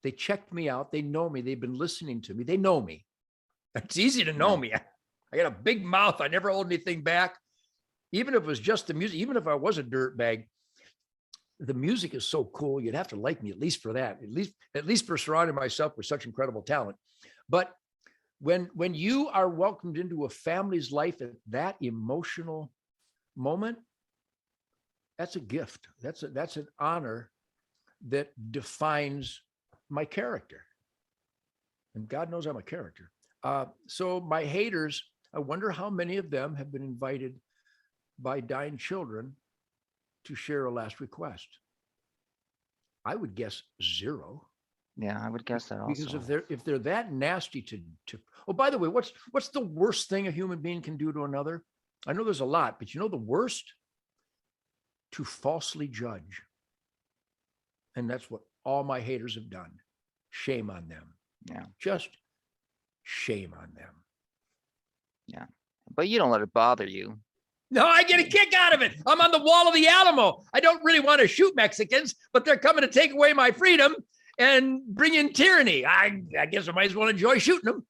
They checked me out. They know me. They've been listening to me. They know me. It's easy to know me. I got a big mouth. I never hold anything back. Even if it was just the music, even if I was a dirtbag, the music is so cool. You'd have to like me at least for that, at least for surrounding myself with such incredible talent. But when you are welcomed into a family's life at that emotional moment, that's a gift. That's an honor that defines my character. And God knows I'm a character. So my haters, I wonder how many of them have been invited by dying children to share a last request. I would guess 0. Yeah, I would guess that also. Because if they're that nasty to oh, by the way, what's the worst thing a human being can do to another? I know there's a lot, but you know the worst? To falsely judge. And that's what all my haters have done. Shame on them. Yeah. Just shame on them. Yeah. But you don't let it bother you. No, I get a kick out of it. I'm on the wall of the Alamo. I don't really want to shoot Mexicans, but they're coming to take away my freedom and bring in tyranny. I guess I might as well enjoy shooting them.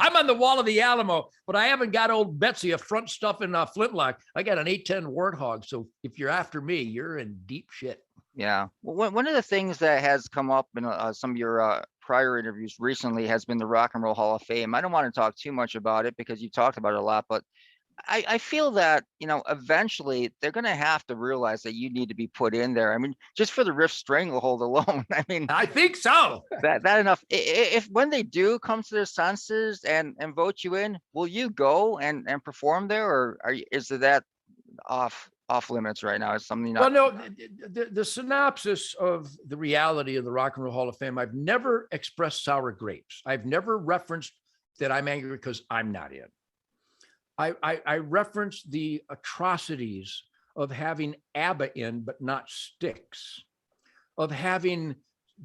I'm on the wall of the Alamo, but I haven't got old Betsy a front stuff in Flintlock. I got an 810 Warthog. So if you're after me, you're in deep shit. Yeah. Well, one of the things that has come up in some of your prior interviews recently has been the Rock and Roll Hall of Fame. I don't want to talk too much about it because you talked about it a lot, but I feel that, eventually they're going to have to realize that you need to be put in there. I mean, just for the riff Stranglehold alone. I mean, I think so. that enough. If when they do come to their senses and vote you in, will you go and perform there, or is it that off limits right now? Is something Well, not? no, the synopsis of the reality of the Rock and Roll Hall of Fame, I've never expressed sour grapes. I've never referenced that I'm angry because I'm not in. I referenced the atrocities of having ABBA in, but not Styx, of having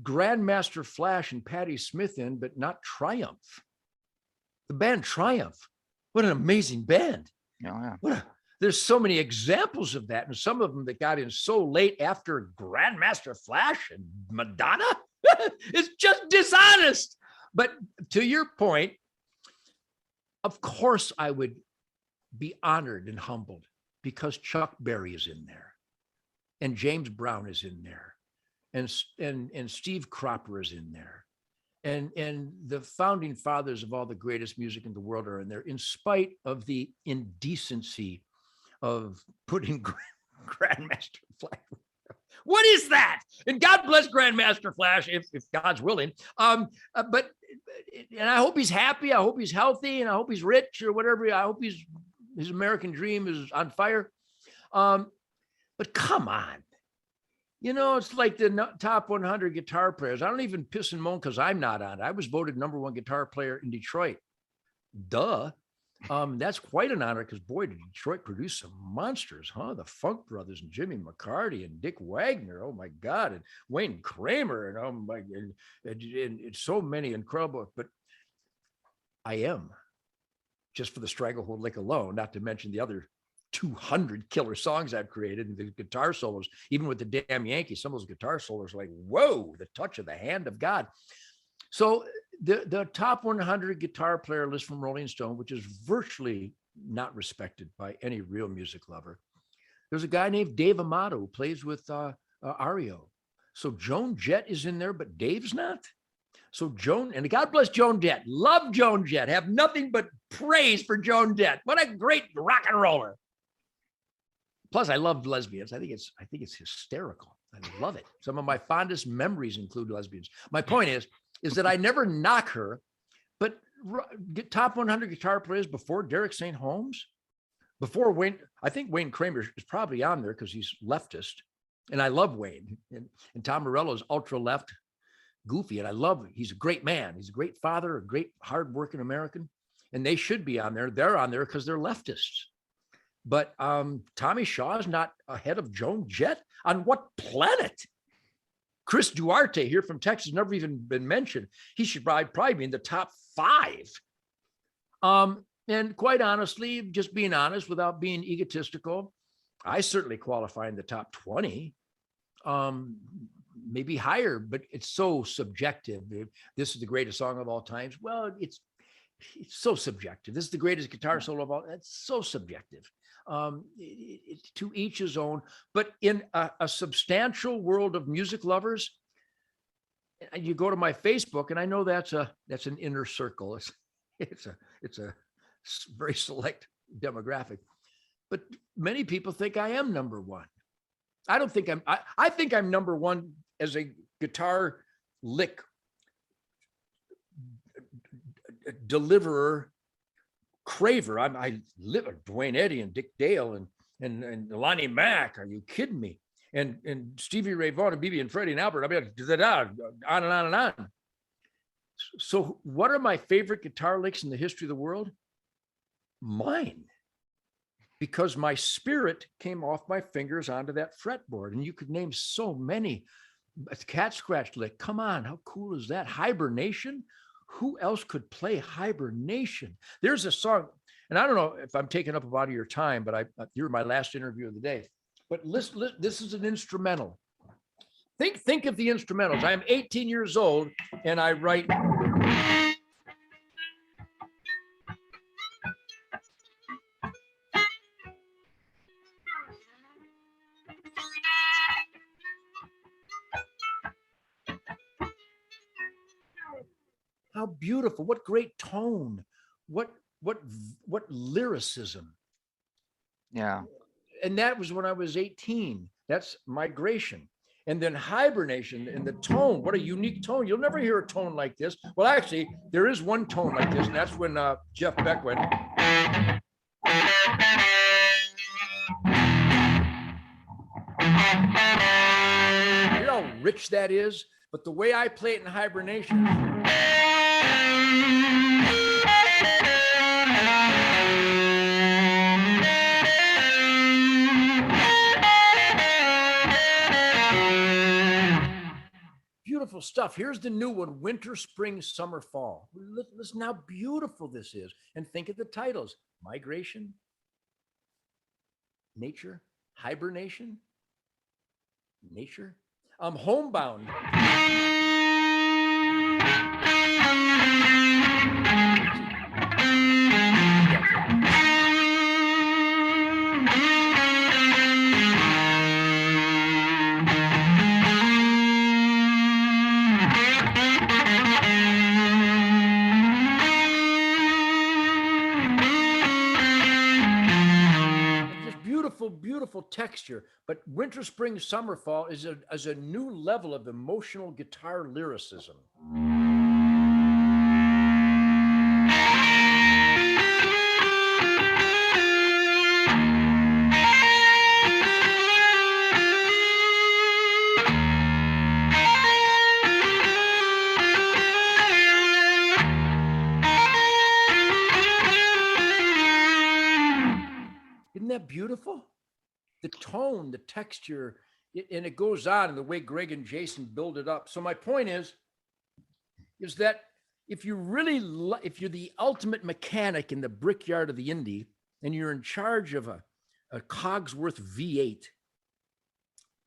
Grandmaster Flash and Patti Smith in, but not Triumph. The band Triumph. What an amazing band. Yeah. There's so many examples of that. And some of them that got in so late after Grandmaster Flash and Madonna. It's just dishonest. But to your point, of course I would be honored and humbled because Chuck Berry is in there and James Brown is in there and Steve Cropper is in there and the founding fathers of all the greatest music in the world are in there, in spite of the indecency of putting Grandmaster Flash. What is that? And God bless Grandmaster Flash if God's willing. But I hope he's happy. I hope he's healthy, and I hope he's rich or whatever. I hope his American dream is on fire. But come on. It's like the top 100 guitar players. I don't even piss and moan because I'm not on it. I was voted #1 guitar player in Detroit. Duh. That's quite an honor because, boy, did Detroit produce some monsters, huh? The Funk Brothers and Jimmy McCarty and Dick Wagner. Oh, my God. And Wayne Kramer. And, oh, my, and so many incredible. But I am, just for the Stranglehold lick alone, not to mention the other 200 killer songs I've created and the guitar solos, even with the damn Yankees, some of those guitar solos are like, whoa, the touch of the hand of God. So the top 100 guitar player list from Rolling Stone, which is virtually not respected by any real music lover. There's a guy named Dave Amato who plays with REO. So Joan Jett is in there, but Dave's not. So Joan, and God bless Joan Jett. Love Joan Jett. Have nothing but praise for Joan Jett. What a great rock and roller. Plus, I love lesbians. I think it's hysterical. I love it. Some of my fondest memories include lesbians. My point is that I never knock her, but top 100 guitar players before Derek St. Holmes, before Wayne. I think Wayne Kramer is probably on there because he's leftist, and I love Wayne. And Tom Morello is ultra left, goofy, and I love him. He's a great man. He's a great father, a great hardworking American, and they should be on there. They're on there because they're leftists. But Tommy Shaw is not ahead of Joan Jett. On what planet? Chris Duarte here from Texas, never even been mentioned. He should probably be in the top 5. And quite honestly, just being honest without being egotistical, I certainly qualify in the top 20, maybe higher, but it's so subjective. This is the greatest song of all times. Well, it's so subjective. This is the greatest guitar solo of all. It's so subjective. To each his own, but in a substantial world of music lovers, you go to my Facebook, and I know that's an inner circle. It's a very select demographic, but many people think I am #1. I don't think I think I'm #1 as a guitar lick deliverer, craver. I live with Dwayne Eddy and Dick Dale and Lonnie Mack. Are you kidding me? And Stevie Ray Vaughan and BB and Freddie and Albert. I mean, on and on and on. So what are my favorite guitar licks in the history of the world? Mine. Because my spirit came off my fingers onto that fretboard. And you could name so many. Cat Scratch lick. Come on, how cool is that? Hibernation. Who else could play Hibernation? There's a song, and I don't know if I'm taking up a lot of your time, but you're my last interview of the day. But listen, this is an instrumental. Think of the instrumentals. I'm 18 years old, and I write. How beautiful. What great tone. What lyricism. Yeah. And that was when I was 18. That's Migration. And then Hibernation and the tone. What a unique tone. You'll never hear a tone like this. Well, actually, there is one tone like this, and that's when Jeff Beck went. You know how rich that is? But the way I play it in Hibernation. Beautiful stuff. Here's the new one, Winter, Spring, Summer, Fall. Listen how beautiful this is. And think of the titles: Migration, Nature, Hibernation, Nature. Homebound. Beautiful texture, but Winter, Spring, Summer, Fall is a new level of emotional guitar lyricism. Isn't that beautiful? The tone, the texture, and it goes on in the way Greg and Jason build it up. So my point is that if you're the ultimate mechanic in the brickyard of the Indy, and you're in charge of a Cogsworth V8,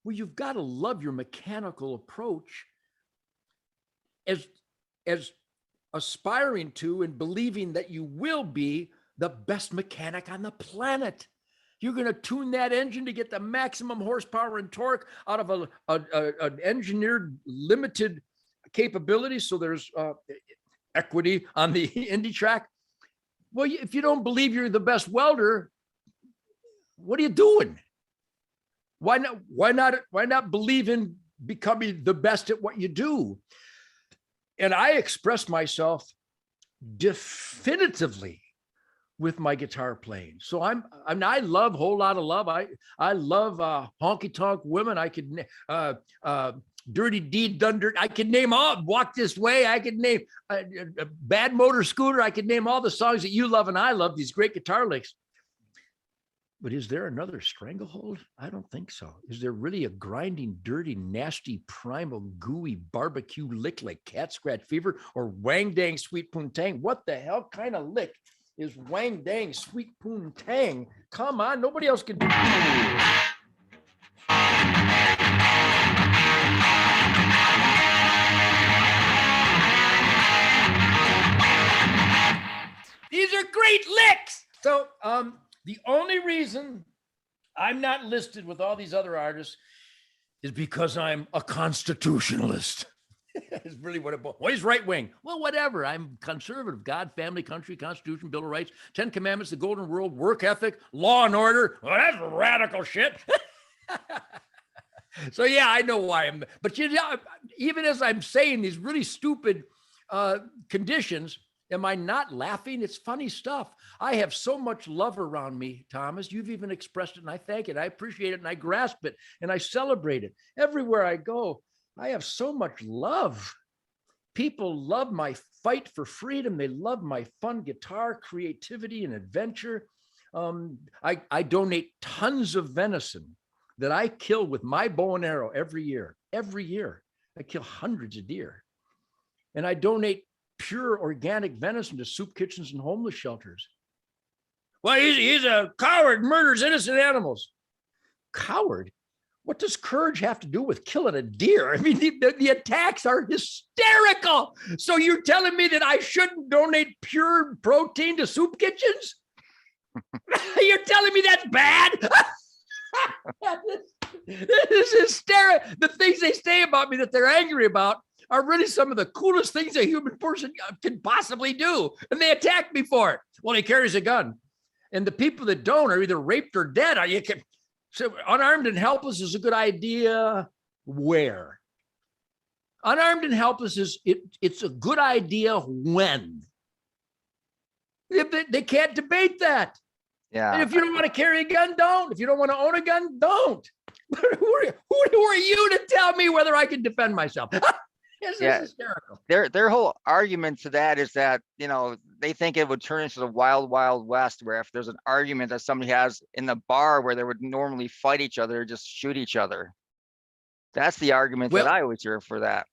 well, you've got to love your mechanical approach as aspiring to and believing that you will be the best mechanic on the planet. You're going to tune that engine to get the maximum horsepower and torque out of an engineered limited capability. So there's equity on the Indy track. Well, if you don't believe you're the best welder, what are you doing? Why not believe in becoming the best at what you do? And I expressed myself definitively with my guitar playing. So I love Whole Lot of Love. I love Honky Tonk Women. I could Dirty Deed Done Dirt. I could name all. Walk This Way. I could name Bad Motor Scooter. I could name all the songs that you love and I love, these great guitar licks. But is there another Stranglehold? I don't think so. Is there really a grinding, dirty, nasty, primal, gooey barbecue lick like Cat Scratch Fever or Wang Dang Sweet Poontang? What the hell kind of lick is Wang Dang Sweet Poontang? Come on, nobody else can do it. These are great licks. So the only reason I'm not listed with all these other artists is because I'm a constitutionalist. Is really what it boils. Well, he's right wing. Well, whatever. I'm conservative. God, family, country, Constitution, Bill of Rights, 10 Commandments, the Golden Rule, work ethic, law and order. Well, that's radical shit. So yeah, I know why I'm. But you know, even as I'm saying these really stupid conditions, am I not laughing? It's funny stuff. I have so much love around me, Thomas. You've even expressed it, and I thank it. I appreciate it, and I grasp it, and I celebrate it. Everywhere I go, I have so much love. People love my fight for freedom. They love my fun guitar, creativity, and adventure. I donate tons of venison that I kill with my bow and arrow every year. Every year, I kill hundreds of deer. And I donate pure organic venison to soup kitchens and homeless shelters. Well, he's a coward, murders innocent animals. Coward? What does courage have to do with killing a deer? I mean, the attacks are hysterical. So you're telling me that I shouldn't donate pure protein to soup kitchens? You're telling me that's bad? This is hysterical. The things they say about me that they're angry about are really some of the coolest things a human person can possibly do. And they attack me for it. Well, he carries a gun. And the people that don't are either raped or dead. So unarmed and helpless is a good idea. Where? Unarmed and helpless it's a good idea when? They can't debate that. Yeah. And if you don't want to carry a gun, don't. If you don't want to own a gun, don't. Who are you to tell me whether I can defend myself? This is hysterical. Their whole argument to that is that, they think it would turn into the wild, wild west, where if there's an argument that somebody has in the bar where they would normally fight each other, just shoot each other. That's the argument that I always hear for that.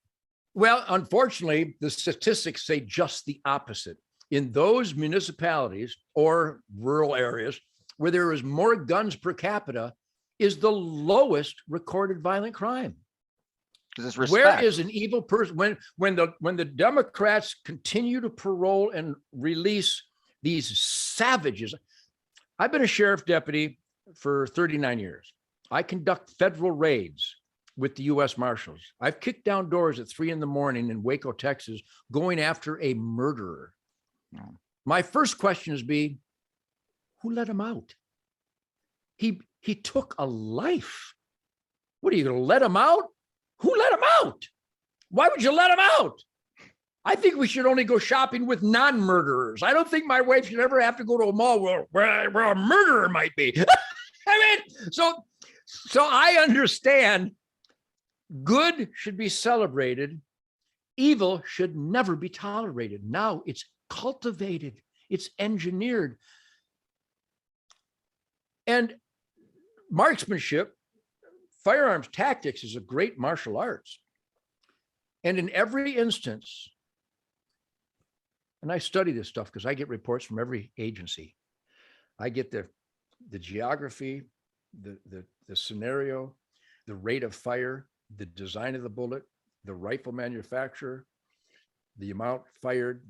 Well, unfortunately, the statistics say just the opposite. In those municipalities or rural areas where there is more guns per capita is the lowest recorded violent crime. Where is an evil person when the Democrats continue to parole and release these savages? I've been a sheriff deputy for 39 years. I conduct federal raids with the U.S. Marshals. I've kicked down doors at 3 a.m. in Waco, Texas, going after a murderer. My first question is who let him out? He took a life. What are you going to let him out? Who let him out? Why would you let him out? I think we should only go shopping with non-murderers. I don't think my wife should ever have to go to a mall where a murderer might be. So I understand good should be celebrated. Evil should never be tolerated. Now it's cultivated. It's engineered. And marksmanship, firearms tactics is a great martial arts. And in every instance, and I study this stuff because I get reports from every agency. I get the geography, the scenario, the rate of fire, the design of the bullet, the rifle manufacturer, the amount fired.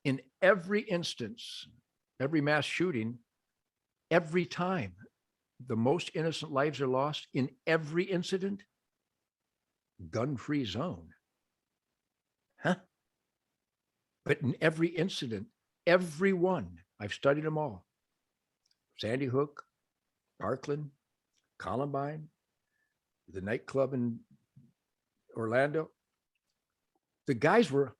In every instance, every mass shooting, every time, the most innocent lives are lost. In every incident, gun-free zone. Huh? But in every incident, every one, I've studied them all. Sandy Hook, Parkland, Columbine, the nightclub in Orlando. The guys were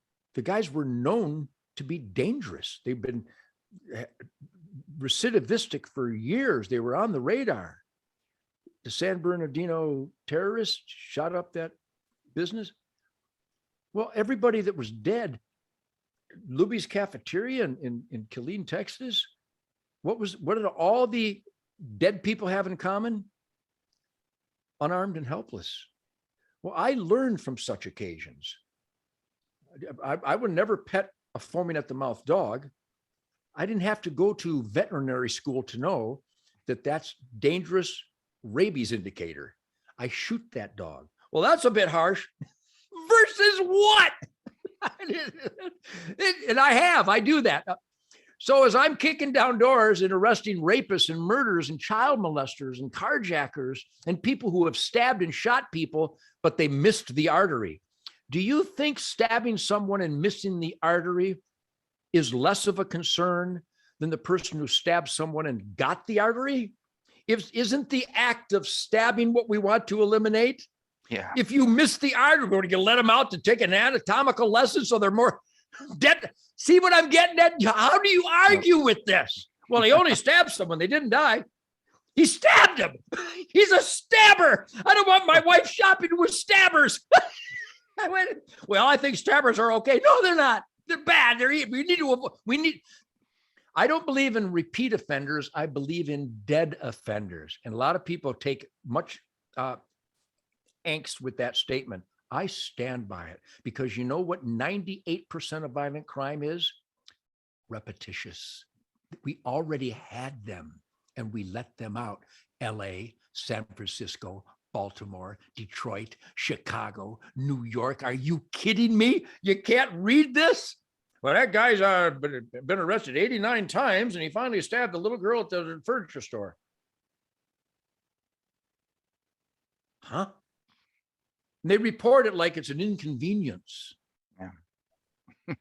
known to be dangerous. They've been recidivistic for years. They were on the radar. The San Bernardino terrorists shot up that business. Well, everybody that was dead, Luby's Cafeteria in Killeen, Texas. What did all the dead people have in common? Unarmed and helpless. Well, I learned from such occasions. I would never pet a foaming at the mouth dog. I didn't have to go to veterinary school to know that that's dangerous rabies indicator. I shoot that dog. Well, that's a bit harsh. Versus what? And I do that. So as I'm kicking down doors and arresting rapists and murderers and child molesters and carjackers and people who have stabbed and shot people, but they missed the artery. Do you think stabbing someone and missing the artery is less of a concern than the person who stabbed someone and got the artery? Isn't the act of stabbing what we want to eliminate? Yeah. If you miss the artery, we're going to let them out to take an anatomical lesson so they're more dead. See what I'm getting at? How do you argue with this? Well, he only stabbed someone. They didn't die. He stabbed him. He's a stabber. I don't want my wife shopping with stabbers. I went, well, I think stabbers are okay. No, they're not. They're bad. I don't believe in repeat offenders. I believe in dead offenders. And a lot of people take much angst with that statement. I stand by it because you know what 98% of violent crime is? Repetitious. We already had them and we let them out. LA, San Francisco, Baltimore, Detroit, Chicago, New York. Are you kidding me? You can't read this? Well, that guy's been arrested 89 times and he finally stabbed the little girl at the furniture store. 'Huh? And they report it like it's an inconvenience. Yeah.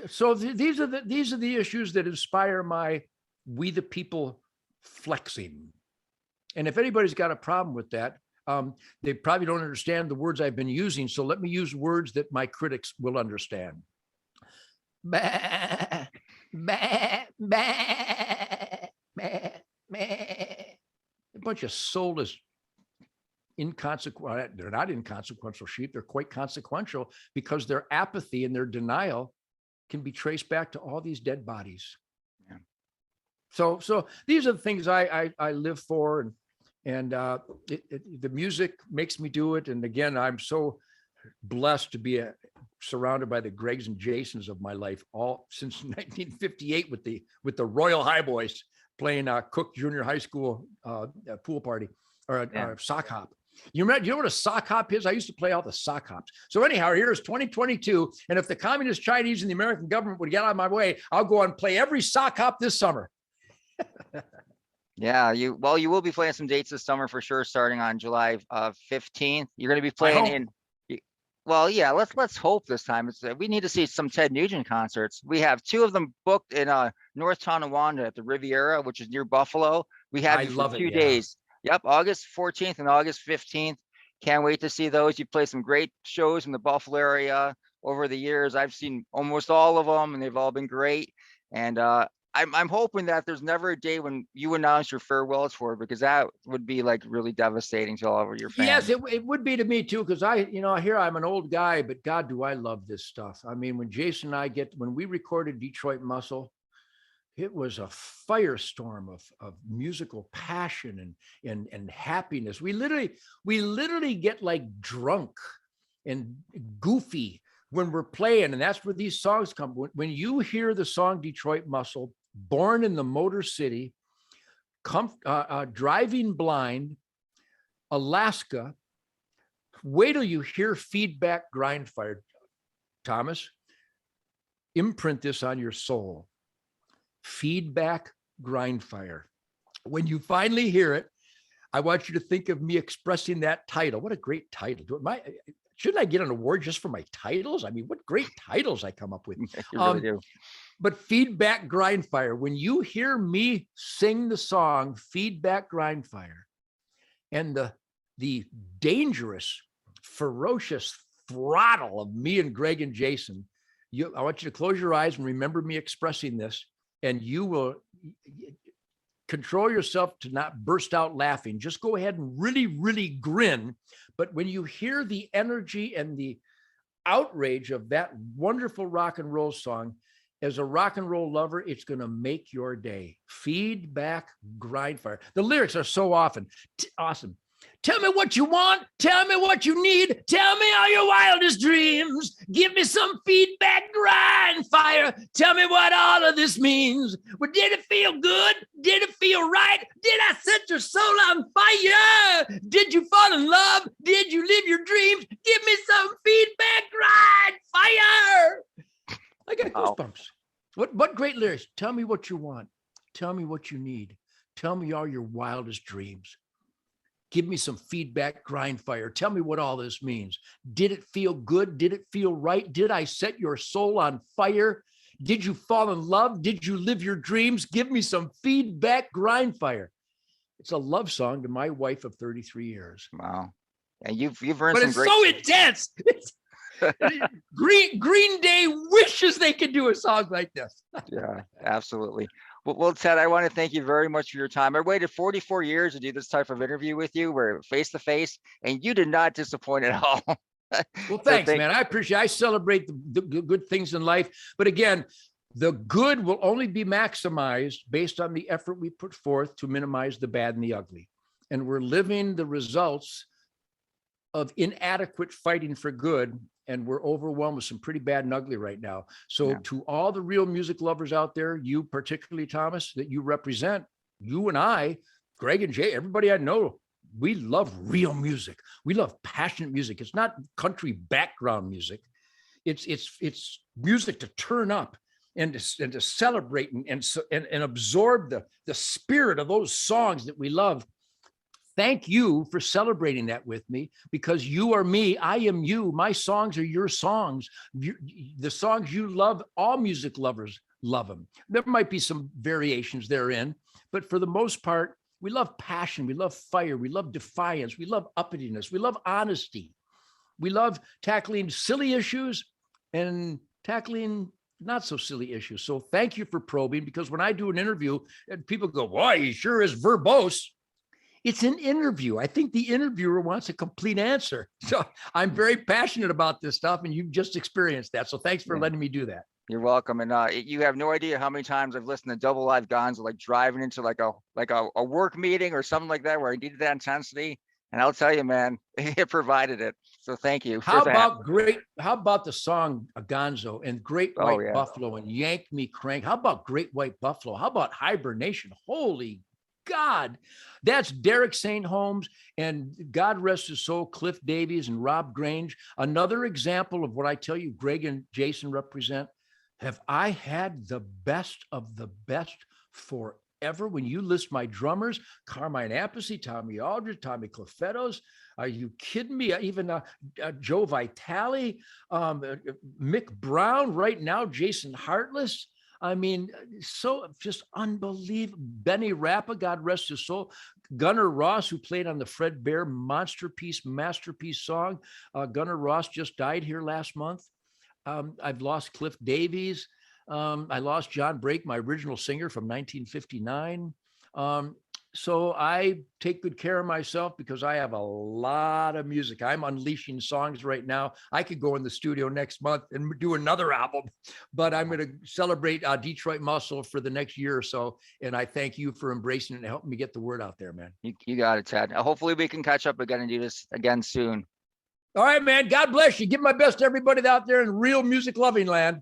So these are the issues that inspire my we the people flexing. And if anybody's got a problem with that, they probably don't understand the words I've been using. So let me use words that my critics will understand. Bah, bah, bah, bah, bah. A bunch of soulless, inconsequential. They're not inconsequential sheep. They're quite consequential because their apathy and their denial can be traced back to all these dead bodies. Yeah. So these are the things I live for, and the music makes me do it. And again, I'm so blessed to be surrounded by the Gregs and Jasons of my life, all since 1958 with the Royal Highboys playing Cook Junior High School pool party or sock hop. You know what a sock hop is? I used to play all the sock hops. So anyhow, here's 2022. And if the communist Chinese and the American government would get out of my way, I'll go and play every sock hop this summer. Yeah, you will be playing some dates this summer for sure, starting on July 15th. You're going to be playing well, yeah, let's hope this time. We need to see some Ted Nugent concerts. We have 2 of them booked in North Tonawanda at the Riviera, which is near Buffalo. We have you for 2 days. Yep, August 14th and August 15th. Can't wait to see those. You play some great shows in the Buffalo area over the years. I've seen almost all of them, and they've all been great. And I'm hoping that there's never a day when you announce your farewell tour, because that would be like really devastating to all of your fans. Yes, it would be to me too, because here I'm an old guy, but God, do I love this stuff. I mean, when Jason and I when we recorded Detroit Muscle, it was a firestorm of musical passion and happiness. We literally get like drunk and goofy when we're playing, and that's where these songs come. When you hear the song Detroit Muscle, Born in the Motor City, Driving Blind, Alaska, wait till you hear Feedback Grindfire, Thomas. Imprint this on your soul. Feedback Grindfire. When you finally hear it, I want you to think of me expressing that title. What a great title. Shouldn't I get an award just for my titles? I mean, what great titles I come up with. You really do. But Feedback Grindfire, when you hear me sing the song Feedback Grindfire and the dangerous, ferocious throttle of me and Greg and Jason, I want you to close your eyes and remember me expressing this, and you will control yourself to not burst out laughing. Just go ahead and really, really grin. But when you hear the energy and the outrage of that wonderful rock and roll song, as a rock and roll lover, it's going to make your day. Feedback Grindfire. The lyrics are so awesome. Tell me what you want. Tell me what you need. Tell me all your wildest dreams. Give me some feedback, grind fire. Tell me what all of this means. Well, did it feel good? Did it feel right? Did I set your soul on fire? Did you fall in love? Did you live your dreams? Give me some feedback, grind fire. I got goosebumps. What great lyrics. Tell me what you want. Tell me what you need. Tell me all your wildest dreams. Give me some feedback, grind fire. Tell me what all this means. Did it feel good? Did it feel right? Did I set your soul on fire? Did you fall in love? Did you live your dreams? Give me some feedback, grind fire. It's a love song to my wife of 33 years. Wow. And you've earned but some it's great. So intense. Green Day wishes they could do a song like this. Yeah, absolutely. Well, Ted, I want to thank you very much for your time. I waited 44 years to do this type of interview with you. We're face to face, and you did not disappoint at all. Well, thanks, man. I appreciate it. I celebrate the good things in life. But again, the good will only be maximized based on the effort we put forth to minimize the bad and the ugly. And we're living the results of inadequate fighting for good. And we're overwhelmed with some pretty bad and ugly right now. So to all the real music lovers out there, you particularly, Thomas, that you represent, you and I, Greg and Jay, everybody I know, we love real music. We love passionate music. It's not country background music. It's music to turn up and to celebrate and absorb the spirit of those songs that we love. thank you for celebrating that with me, because you are me, I am you. My songs are your songs. The songs you love, all music lovers love them. There might be some variations therein, but for the most part, we love passion, we love fire, we love defiance, we love uppityness, we love honesty. We love tackling silly issues and tackling not so silly issues. So thank you for probing, because when I do an interview and people go, boy, he sure is verbose. It's an interview. I think the interviewer wants a complete answer. So I'm very passionate about this stuff, and you've just experienced that. So thanks for letting me do that. You're welcome. And you have no idea how many times I've listened to Double Live Gonzo, like driving into like a work meeting or something like that, where I needed that intensity. And I'll tell you, man, it provided it. So thank you. How about the song Gonzo and Great White Buffalo and Yank Me Crank? How about Great White Buffalo? How about Hibernation? Holy God. That's Derek St. Holmes and, God rest his soul, Cliff Davies and Rob Grange. Another example of what I tell you Greg and Jason represent. Have I had the best of the best forever? When you list my drummers, Carmine Appice, Tommy Aldridge, Tommy Clefettos, are you kidding me? Even Joe Vitale, Mick Brown, right now, Jason Hartless. I mean, so just unbelievable. Benny Rappa, God rest his soul. Gunnar Ross, who played on the Fred Bear masterpiece song. Gunnar Ross just died here last month. I've lost Cliff Davies. I lost John Brake, my original singer from 1959. So I take good care of myself because I have a lot of music. I'm unleashing songs right now. I could go in the studio next month and do another album, but I'm going to celebrate Detroit Muscle for the next year or so. And I thank you for embracing it and helping me get the word out there, man. You got it, Ted. Hopefully we can catch up again and do this again soon. All right, man. God bless you. Give my best to everybody out there in real music loving land.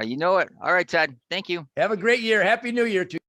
You know it. All right, Ted. Thank you. Have a great year. Happy New Year to you.